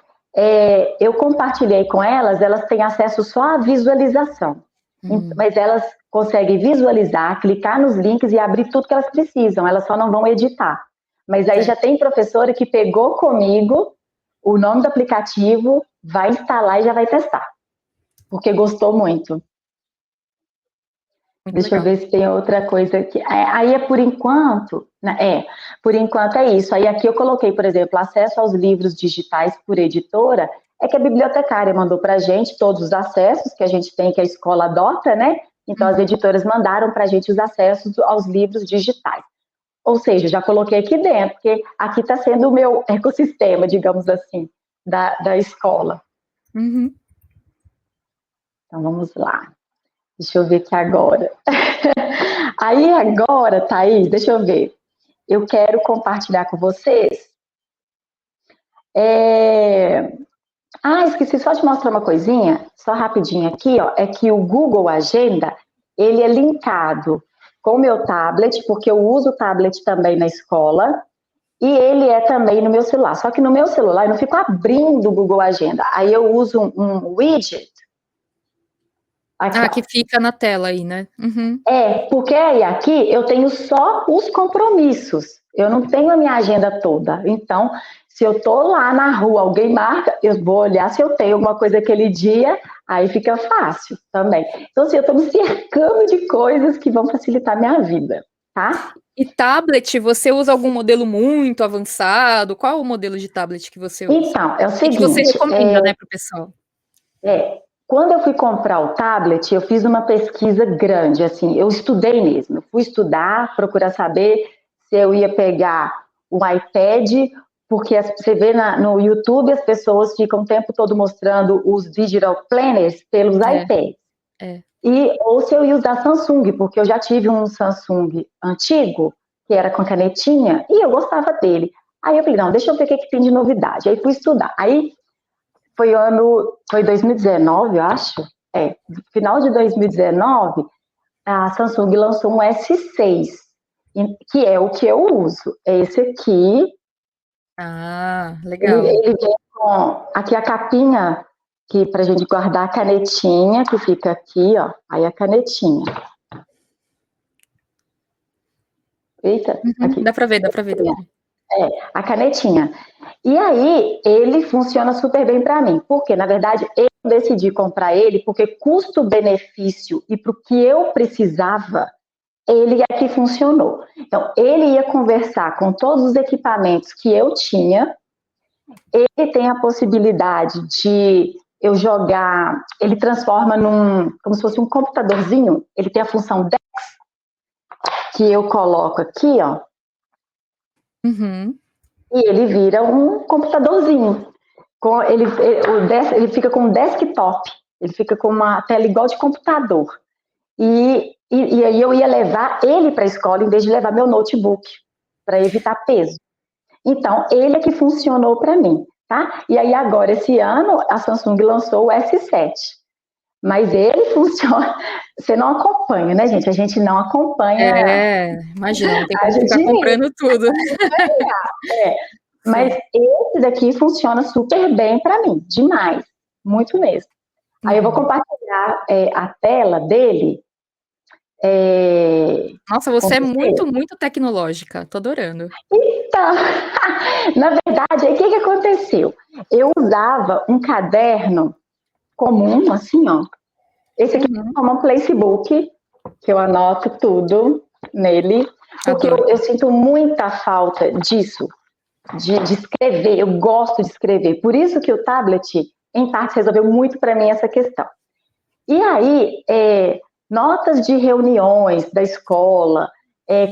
Eu compartilhei com elas, elas têm acesso só à visualização. Hum, Mas elas conseguem visualizar, clicar nos links e abrir tudo que elas precisam, elas só não vão editar. Mas aí já certo. tem professora que pegou comigo o nome do aplicativo, vai instalar e já vai testar, porque gostou muito. Muito Deixa eu legal. ver se tem outra coisa aqui. Aí é por enquanto, né? Por enquanto é isso. Aí aqui eu coloquei, por exemplo, acesso aos livros digitais por editora, é que a bibliotecária mandou para a gente todos os acessos que a gente tem, que a escola adota, né? Então as Uhum. editoras mandaram para a gente os acessos aos livros digitais. Ou seja, já coloquei aqui dentro, porque aqui está sendo o meu ecossistema, digamos assim, da escola. Uhum. Então vamos lá. Deixa eu ver aqui agora. Aí agora, Thaís, deixa eu ver. eu quero compartilhar com vocês. Esqueci só de mostrar uma coisinha, só rapidinho aqui, ó, é que o Google Agenda, ele é linkado com o meu tablet, porque eu uso o tablet também na escola, e ele é também no meu celular. Só que no meu celular eu não fico abrindo o Google Agenda, aí eu uso um widget. Aqui, que fica na tela aí, né? Uhum. Porque aí aqui eu tenho só os compromissos, eu não tenho a minha agenda toda. Então, se eu tô lá na rua, alguém marca, eu vou olhar se eu tenho alguma coisa aquele dia, aí fica fácil também. Então, assim, eu tô me cercando de coisas que vão facilitar a minha vida, tá? E tablet, você usa algum modelo muito avançado? Qual o modelo de tablet que você usa? Então, é o seguinte... E que você recomenda, né, pro pessoal? Quando eu fui comprar o tablet, eu fiz uma pesquisa grande, assim, eu estudei mesmo. Eu fui estudar, procurar saber se eu ia pegar um iPad, porque você vê no YouTube as pessoas ficam o tempo todo mostrando os digital planners pelos iPads. Ou se eu ia usar Samsung, porque eu já tive um Samsung antigo, que era com canetinha, e eu gostava dele. Aí eu falei, não, deixa eu ver o que tem de novidade. Aí fui estudar. Aí foi 2019, eu acho. Final de 2019, a Samsung lançou um S6, que é o que eu uso. É esse aqui. Legal. Ele vem com aqui a capinha, que pra gente guardar a canetinha, que fica aqui, ó. Aí a canetinha. Eita, aqui. Dá pra ver. A canetinha. E aí, ele funciona super bem para mim. Porque, na verdade, eu decidi comprar ele porque custo-benefício e para o que eu precisava, ele é que funcionou. Então, ele ia conversar com todos os equipamentos que eu tinha. Ele tem a possibilidade de eu jogar... Ele transforma como se fosse um computadorzinho. Ele tem a função DeX, que eu coloco aqui, ó. E ele vira um computadorzinho. Ele fica com um desktop, ele fica com uma tela igual de computador. E aí eu ia levar ele para a escola em vez de levar meu notebook, para evitar peso. Então, ele é que funcionou para mim, tá? E aí agora, esse ano, a Samsung lançou o S7. Mas ele funciona... Você não acompanha, né, gente? A gente não acompanha... Imagina, não tem como ficar comprando tudo. Mas esse daqui funciona super bem para mim, demais, muito mesmo. Aí eu vou compartilhar a tela dele. Nossa, você é muito, muito tecnológica, tô adorando. Então, na verdade, aí o que aconteceu? Eu usava um caderno comum, assim, ó. Esse aqui é um placebook, que eu anoto tudo nele, porque eu sinto muita falta disso. De escrever, eu gosto de escrever. Por isso que o tablet, em parte, resolveu muito para mim essa questão. E aí, notas de reuniões da escola,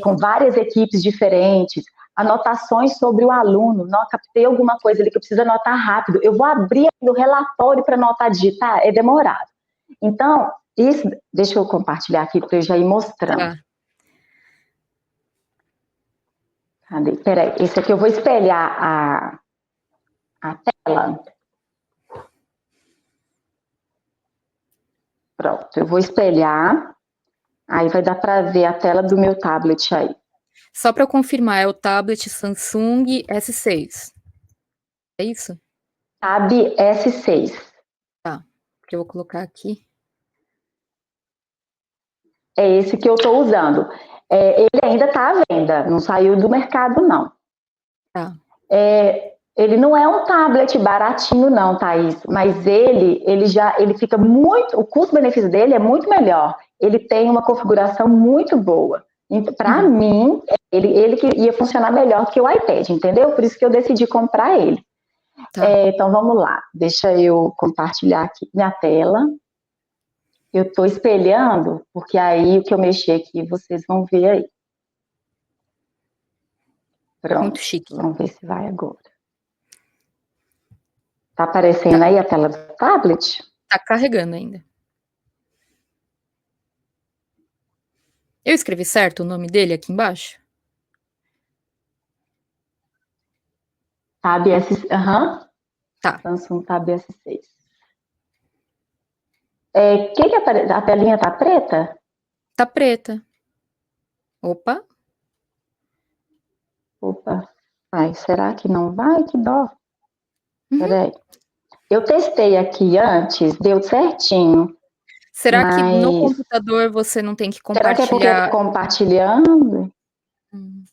com várias equipes diferentes, anotações sobre o aluno, captei alguma coisa ali que eu preciso anotar rápido, eu vou abrir o relatório para anotar, digitar, é demorado. Então, isso, deixa eu compartilhar aqui para eu já ir mostrando. Cadê? Peraí, esse aqui eu vou espelhar a tela. Pronto, eu vou espelhar, aí vai dar para ver a tela do meu tablet aí. Só para eu confirmar, é o tablet Samsung S6. É isso? Tab S6. Tá, porque eu vou colocar aqui. É esse que eu estou usando. Ele ainda está à venda, não saiu do mercado, não. Tá. Ele não é um tablet baratinho, não, Thaís, mas ele fica muito... O custo-benefício dele é muito melhor. Ele tem uma configuração muito boa. Para mim, ele que ia funcionar melhor que o iPad, entendeu? Por isso que eu decidi comprar ele. Tá. Então, vamos lá. Deixa eu compartilhar aqui minha tela. Eu estou espelhando, porque aí o que eu mexi aqui, vocês vão ver aí. Pronto. Muito chique. Vamos ver se vai agora. Tá aparecendo aí a tela do tablet? Tá carregando ainda. Eu escrevi certo o nome dele aqui embaixo? Tab S, aham, Tá, Samsung Tab S6. A telinha tá preta? tá preta. Opa, Opa, ai, será que não vai? Que dó. uhum. Peraí. Eu testei aqui antes, deu certinho, Será que no mas computador você não tem que será que é porque tá compartilhar? compartilhando? Hum.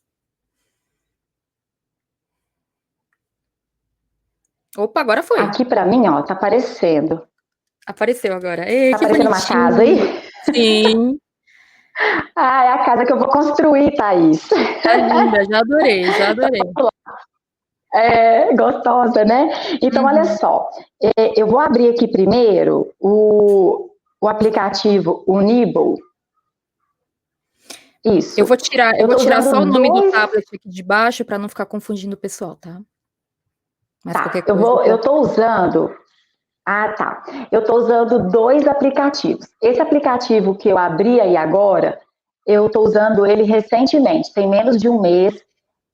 Opa, agora foi. Aqui pra mim, ó, tá aparecendo. Apareceu agora. Ei, Tá que aparecendo uma casa aí? bonitinho. Sim, Ah, é a casa que eu vou construir, Thaís. tá linda, já adorei, já adorei. É, gostosa, né? Então, olha Uhum. só, eu vou abrir aqui primeiro o aplicativo Unible. Eu Isso. vou tirar, eu Eu vou tô tirar só o usando nome do dois. tablet aqui de baixo para não ficar confundindo o pessoal, tá? Mas qualquer Tá, coisa eu pode. tô usando. Ah, tá. Eu tô usando dois aplicativos. Esse aplicativo que eu abri aí agora, eu tô usando ele recentemente, tem menos de um mês.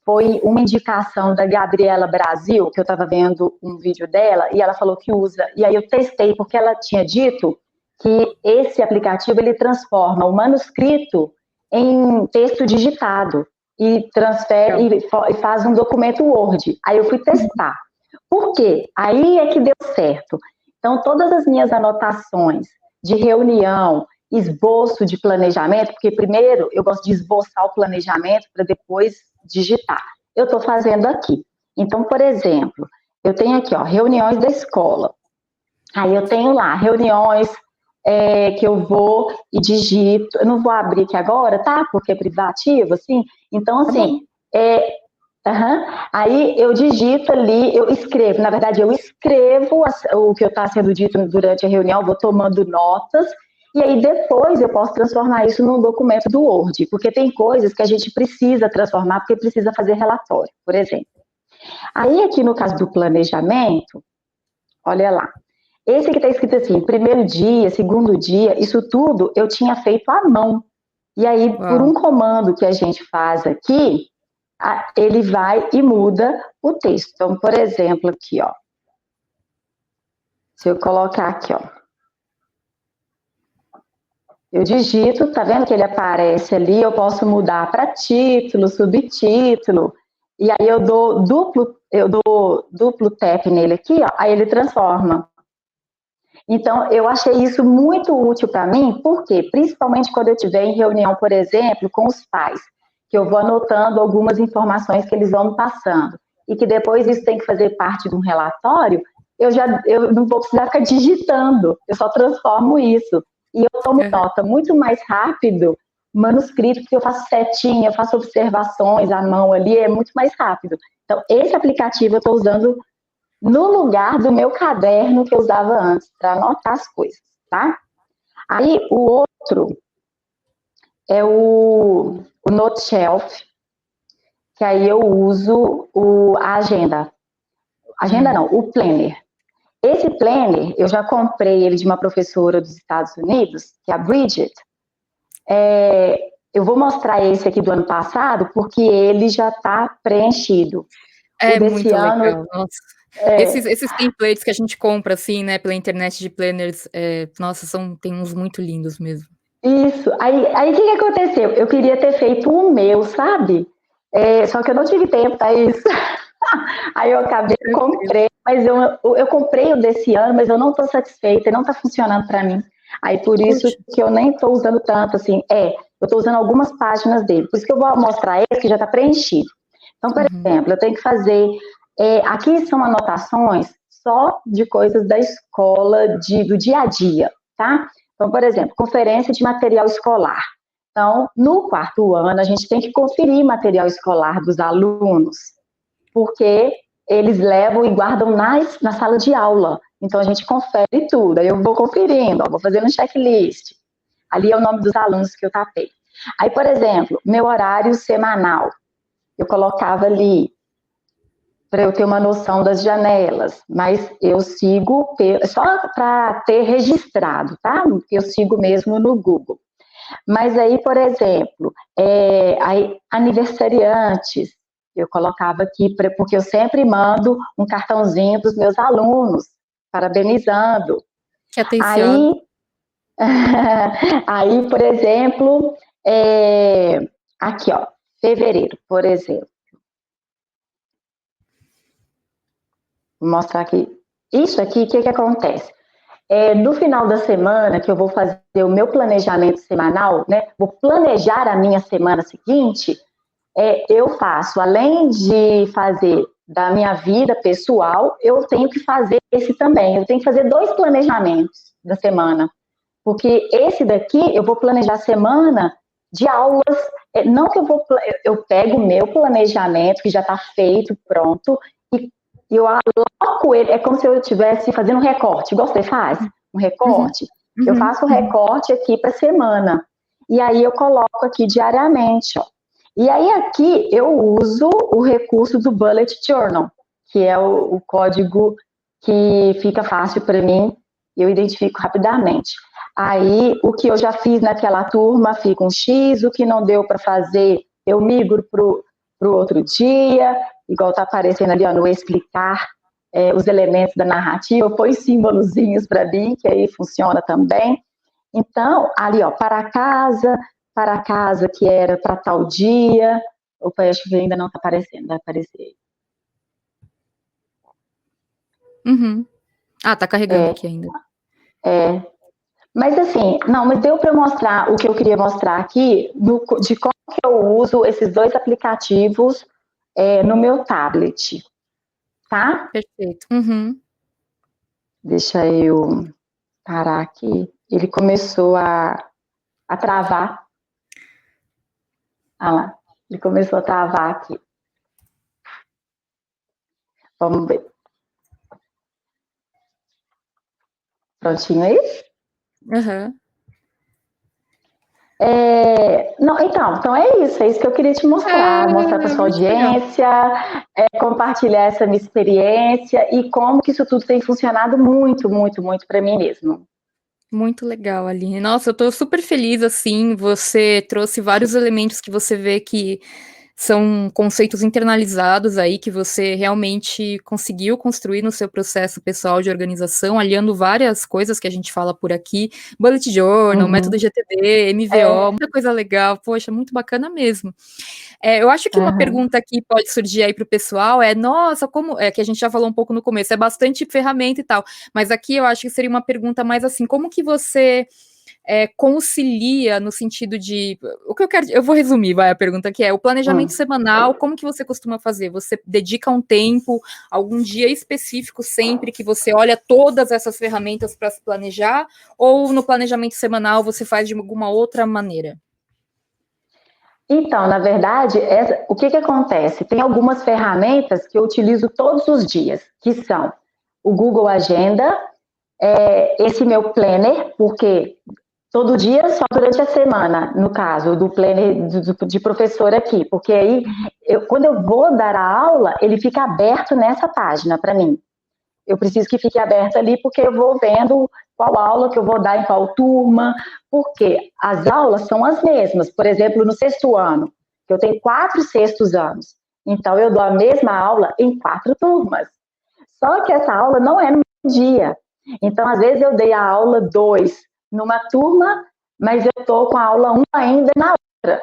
Foi uma indicação da Gabriela Brasil, que eu estava vendo um vídeo dela, e ela falou que usa. E aí eu testei, porque ela tinha dito que esse aplicativo ele transforma o manuscrito em texto digitado e transfere e faz um documento Word. Aí eu fui testar. Por quê? Aí é que deu certo. Então, todas as minhas anotações de reunião, esboço de planejamento, porque primeiro eu gosto de esboçar o planejamento para depois digitar. Eu estou fazendo aqui. Então, por exemplo, eu tenho aqui, ó, reuniões da escola. Aí eu tenho lá reuniões que eu vou e digito. Eu não vou abrir aqui agora, tá? Porque é privativo, assim. Então, Tá bom. assim, uhum. Aí eu digito ali, eu escrevo. Na verdade, eu escrevo o que está sendo dito durante a reunião, vou tomando notas. E aí depois eu posso transformar isso num documento do Word, porque tem coisas que a gente precisa transformar, porque precisa fazer relatório, por exemplo. Aí aqui no caso do planejamento, olha lá. Esse que está escrito assim, primeiro dia, segundo dia, isso tudo eu tinha feito à mão. E aí, por Uau. um comando que a gente faz aqui, ele vai e muda o texto. Então, por exemplo, aqui, ó. Se eu colocar aqui, ó. Eu digito, tá vendo que ele aparece ali? Eu posso mudar para título, subtítulo. E aí eu dou duplo tap nele aqui, ó, aí ele transforma. Então, eu achei isso muito útil para mim, porque principalmente quando eu estiver em reunião, por exemplo, com os pais, que eu vou anotando algumas informações que eles vão me passando, e que depois isso tem que fazer parte de um relatório, eu não vou precisar ficar digitando, eu só transformo isso. E eu tomo Uhum. nota muito mais rápido, manuscrito, porque eu faço setinha, eu faço observações à mão ali, é muito mais rápido. Então, esse aplicativo eu estou usando no lugar do meu caderno que eu usava antes, para anotar as coisas, tá? Aí o outro é o Note Shelf, que aí eu uso a agenda. Agenda não, o planner. Esse planner, eu já comprei ele de uma professora dos Estados Unidos, que é a Bridget. Eu vou mostrar esse aqui do ano passado, porque ele já está preenchido. O É desse muito ano, legal, nossa. Esses templates que a gente compra, assim, né, pela internet de planners, nossa, tem uns muito lindos mesmo. isso. Aí o que aconteceu? Eu queria ter feito o meu, sabe? Só que eu não tive tempo para isso. Aí eu acabei, Tranquilo. comprei, mas eu comprei o desse ano, mas eu não estou satisfeita, não está funcionando para mim. Aí por isso Puxa. que eu nem estou usando tanto, assim, eu estou usando algumas páginas dele. Por isso que eu vou mostrar esse que já está preenchido. Então, por Uhum. exemplo, eu tenho que fazer. Aqui são anotações só de coisas da escola, do dia a dia, tá? Então, por exemplo, conferência de material escolar. Então, no quarto ano, a gente tem que conferir material escolar dos alunos, porque eles levam e guardam na sala de aula. Então, a gente confere tudo. Aí eu vou conferindo, ó, vou fazendo um checklist. Ali é o nome dos alunos que eu tapei. Aí, por exemplo, meu horário semanal. Eu colocava ali para eu ter uma noção das janelas, mas eu sigo só para ter registrado, tá? Eu sigo mesmo no Google. Mas aí, por exemplo, aniversariantes, Eu colocava aqui, porque eu sempre mando um cartãozinho para os meus alunos, parabenizando. Que atenciosa. Aí, aí por exemplo, aqui, ó, fevereiro, por exemplo. Vou mostrar aqui. Isso aqui, o que acontece? No final da semana, que eu vou fazer o meu planejamento semanal, né? Vou planejar a minha semana seguinte, eu faço, além de fazer da minha vida pessoal, eu tenho que fazer esse também. Eu tenho que fazer 2 planejamentos da semana. Porque esse daqui, eu vou planejar a semana de aulas. Não que eu pego o meu planejamento, que já está feito, pronto, e eu aloco ele, é como se eu estivesse fazendo um recorte, igual você faz, um recorte. Eu faço o recorte aqui para a semana. E aí eu coloco aqui diariamente, ó. E aí aqui eu uso o recurso do Bullet Journal, que é o código que fica fácil para mim, eu identifico rapidamente. Aí o que eu já fiz naquela turma fica um X, o que não deu para fazer eu migro para o outro dia, igual está aparecendo ali, ó, no explicar os elementos da narrativa, põe símbolozinhos para mim, que aí funciona também. Então, ali, ó, para casa, que era para tal dia. Opa, acho que ainda não está aparecendo, vai aparecer. Tá carregando aqui ainda. Mas assim, não, mas deu para mostrar o que eu queria mostrar aqui, de como que eu uso esses 2 aplicativos no meu tablet, tá? Perfeito. Deixa eu parar aqui. Ele começou a travar. Ah lá, ele começou a travar aqui. Vamos ver. Prontinho aí? Não, então é isso que eu queria te mostrar para sua audiência, compartilhar essa minha experiência e como que isso tudo tem funcionado muito, muito, muito para mim mesmo. Muito legal, Aline. Nossa, eu tô super feliz, assim, você trouxe vários elementos que você vê que são conceitos internalizados aí que você realmente conseguiu construir no seu processo pessoal de organização, aliando várias coisas que a gente fala por aqui, Bullet Journal, método GTD, MVO, muita coisa legal, poxa, muito bacana mesmo. Eu acho que uma pergunta que pode surgir aí para o pessoal nossa, como que a gente já falou um pouco no começo, é bastante ferramenta e tal, mas aqui eu acho que seria uma pergunta mais assim, como que você concilia no sentido de, o que eu vou resumir, a pergunta que o planejamento semanal, como que você costuma fazer? Você dedica um tempo, algum dia específico sempre que você olha todas essas ferramentas para se planejar, ou no planejamento semanal você faz de alguma outra maneira? Então, na verdade, o que acontece? Tem algumas ferramentas que eu utilizo todos os dias, que são o Google Agenda, esse meu planner, porque todo dia, só durante a semana, no caso, do planner de professor aqui, porque aí, quando eu vou dar a aula, ele fica aberto nessa página para mim. Eu preciso que fique aberto ali, porque eu vou vendo qual aula que eu vou dar em qual turma, porque as aulas são as mesmas. Por exemplo, no 6º ano, eu tenho 4 6º anos, então eu dou a mesma aula em 4 turmas. Só que essa aula não é no mesmo dia. Então, às vezes eu dei a aula 2 numa turma, mas eu estou com a aula 1 ainda na outra.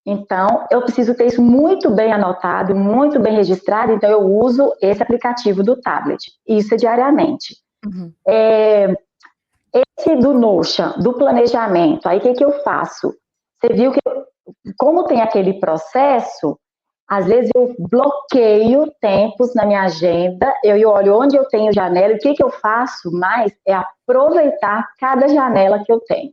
Então, eu preciso ter isso muito bem anotado, muito bem registrado, então eu uso esse aplicativo do tablet, isso diariamente. Esse do Notion, do planejamento, aí o que eu faço? Você viu que, como tem aquele processo, às vezes eu bloqueio tempos na minha agenda, eu olho onde eu tenho janela, e o que eu faço mais é aproveitar cada janela que eu tenho.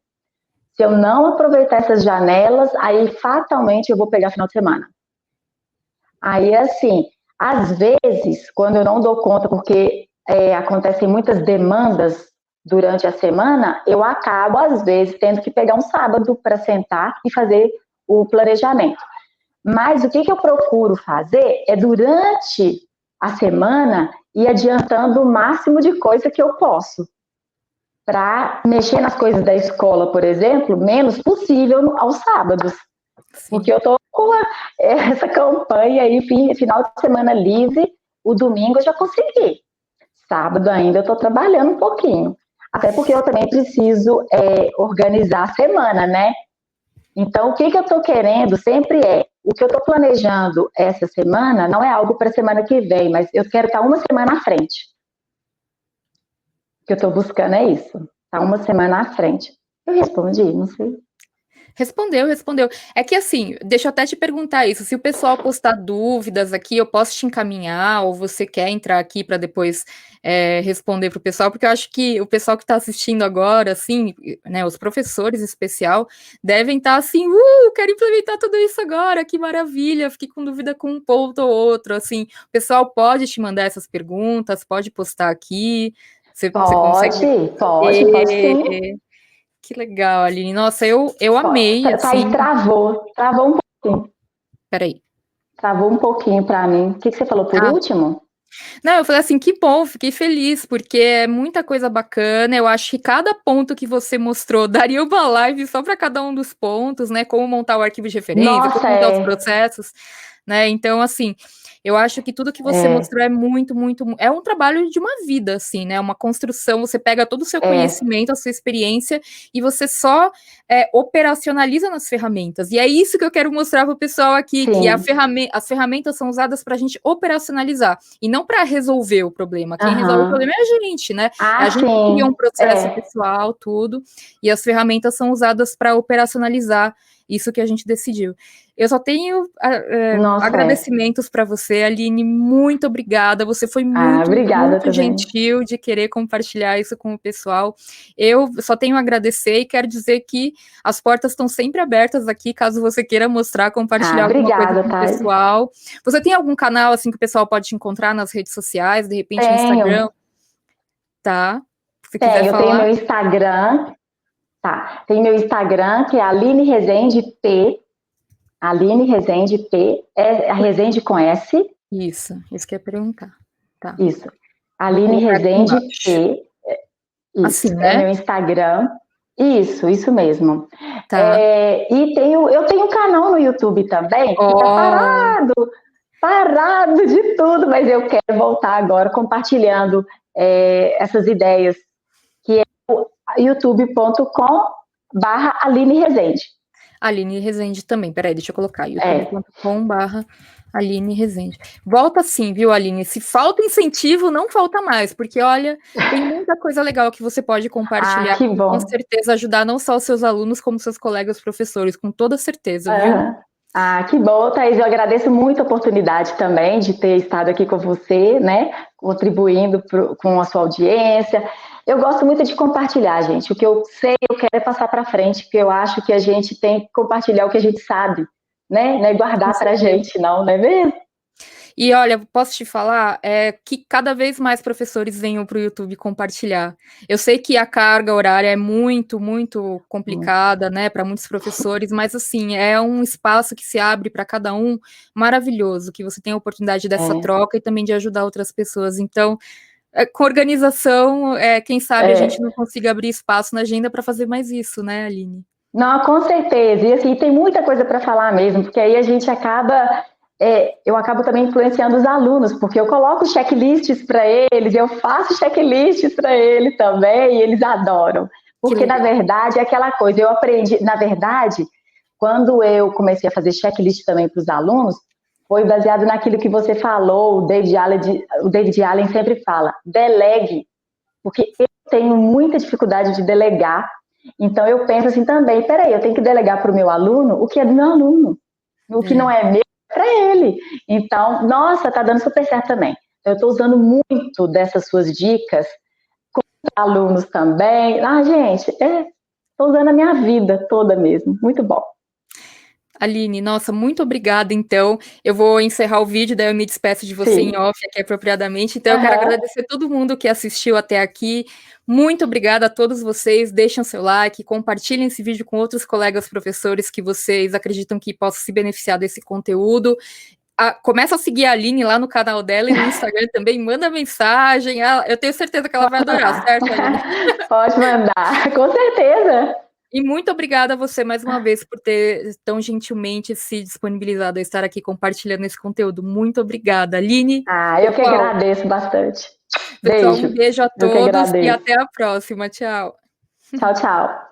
Se eu não aproveitar essas janelas, aí fatalmente eu vou pegar final de semana. Aí, assim, às vezes, quando eu não dou conta, porque acontecem muitas demandas durante a semana, eu acabo, às vezes, tendo que pegar um sábado para sentar e fazer o planejamento. Mas o que eu procuro fazer é, durante a semana, ir adiantando o máximo de coisa que eu posso, para mexer nas coisas da escola, por exemplo, menos possível aos sábados. Sim. Porque eu estou essa campanha aí, final de semana livre, o domingo eu já consegui. Sábado ainda eu estou trabalhando um pouquinho. Até porque eu também preciso organizar a semana, né? Então, o que eu estou querendo sempre o que eu estou planejando essa semana não é algo para a semana que vem, mas eu quero estar uma semana à frente. O que eu estou buscando é isso, estar uma semana à frente. Eu respondi, não sei. Respondeu. É que assim, deixa eu até te perguntar isso. Se o pessoal postar dúvidas aqui, eu posso te encaminhar, ou você quer entrar aqui para depois responder para o pessoal, porque eu acho que o pessoal que está assistindo agora, assim, né, os professores em especial, devem estar assim, quero implementar tudo isso agora, que maravilha, fiquei com dúvida com um ponto ou outro, assim. O pessoal pode te mandar essas perguntas, pode postar aqui. Você consegue. Pode sim. Que legal, Aline. Nossa, eu amei, Tá aí, assim. travou um pouquinho. Peraí. Travou um pouquinho para mim. O que você falou por último? Não, eu falei assim, que bom, fiquei feliz, porque é muita coisa bacana. Eu acho que cada ponto que você mostrou daria uma live só para cada um dos pontos, né? Como montar o arquivo de referência, como montar os processos, né? Então, assim, eu acho que tudo que você mostrou é muito, é um trabalho de uma vida, assim, né? Uma construção, você pega todo o seu conhecimento, a sua experiência, e você só operacionaliza nas ferramentas. E é isso que eu quero mostrar para o pessoal aqui, Sim. Que as ferramentas são usadas para a gente operacionalizar, e não para resolver o problema. Quem resolve o problema é a gente, né? A gente cria um processo pessoal, tudo, e as ferramentas são usadas para operacionalizar isso que a gente decidiu. Eu só tenho agradecimentos para você, Aline, muito obrigada, você foi muito gentil de querer compartilhar isso com o pessoal. Eu só tenho a agradecer e quero dizer que as portas estão sempre abertas aqui, caso você queira mostrar, compartilhar alguma coisa com o pessoal. Você tem algum canal assim que o pessoal pode te encontrar nas redes sociais, de repente no Instagram? Tá. Se quiser falar. Tenho meu Instagram. Tá. Tem meu Instagram, que é Aline Rezende P. Aline Rezende P. É a Rezende com S. Isso que eu ia perguntar. Tá. Isso. Aline Rezende P. Isso, assim, né? É meu Instagram. Isso mesmo. Tá. E eu tenho um canal no YouTube também, que tá parado de tudo, mas eu quero voltar agora compartilhando essas ideias, que é o youtube.com/Aline Rezende. Aline Rezende também, peraí, deixa eu colocar, youtube.com/Aline Rezende. Volta sim, viu, Aline? Se falta incentivo, não falta mais, porque, olha, tem muita coisa legal que você pode compartilhar que bom. Com certeza ajudar não só os seus alunos, como seus colegas professores, com toda certeza, viu? Que bom, Thaís, eu agradeço muito a oportunidade também de ter estado aqui com você, né, contribuindo com a sua audiência. Eu gosto muito de compartilhar, gente. O que eu sei, eu quero passar para frente, porque eu acho que a gente tem que compartilhar o que a gente sabe, né? Não é guardar para a gente, não é mesmo? E olha, posso te falar que cada vez mais professores venham para o YouTube compartilhar. Eu sei que a carga horária é muito, muito complicada, né, para muitos professores, mas assim, é um espaço que se abre para cada um maravilhoso, que você tem a oportunidade dessa troca e também de ajudar outras pessoas. Então, com organização, quem sabe a gente não consiga abrir espaço na agenda para fazer mais isso, né, Aline? Não, com certeza. E assim, tem muita coisa para falar mesmo, porque aí a gente acaba... eu acabo também influenciando os alunos, porque eu coloco checklists para eles, eu faço checklists para eles também, e eles adoram. Porque, na verdade, é aquela coisa, eu aprendi... Na verdade, quando eu comecei a fazer checklist também para os alunos, foi baseado naquilo que você falou, o David Allen sempre fala, delegue, porque eu tenho muita dificuldade de delegar, então eu penso assim também, peraí, eu tenho que delegar para o meu aluno o que é do meu aluno, o que não é meu é para ele. Então, nossa, tá dando super certo também. Eu estou usando muito dessas suas dicas com os alunos também. Gente, estou usando a minha vida toda mesmo, muito bom. Aline, nossa, muito obrigada, então. Eu vou encerrar o vídeo, daí eu me despeço de você em off aqui apropriadamente. Então, eu quero agradecer a todo mundo que assistiu até aqui. Muito obrigada a todos vocês. Deixem o seu like, compartilhem esse vídeo com outros colegas professores que vocês acreditam que possam se beneficiar desse conteúdo. Começa a seguir a Aline lá no canal dela e no Instagram também. Manda mensagem. Eu tenho certeza que ela vai adorar, certo, Aline? Pode mandar, com certeza. E muito obrigada a você mais uma vez por ter tão gentilmente se disponibilizado a estar aqui compartilhando esse conteúdo. Muito obrigada, Aline. Eu que agradeço bastante. Pessoal, um Beijo. beijo a Eu que todos e agradeço. até a próxima. Tchau. Tchau, tchau.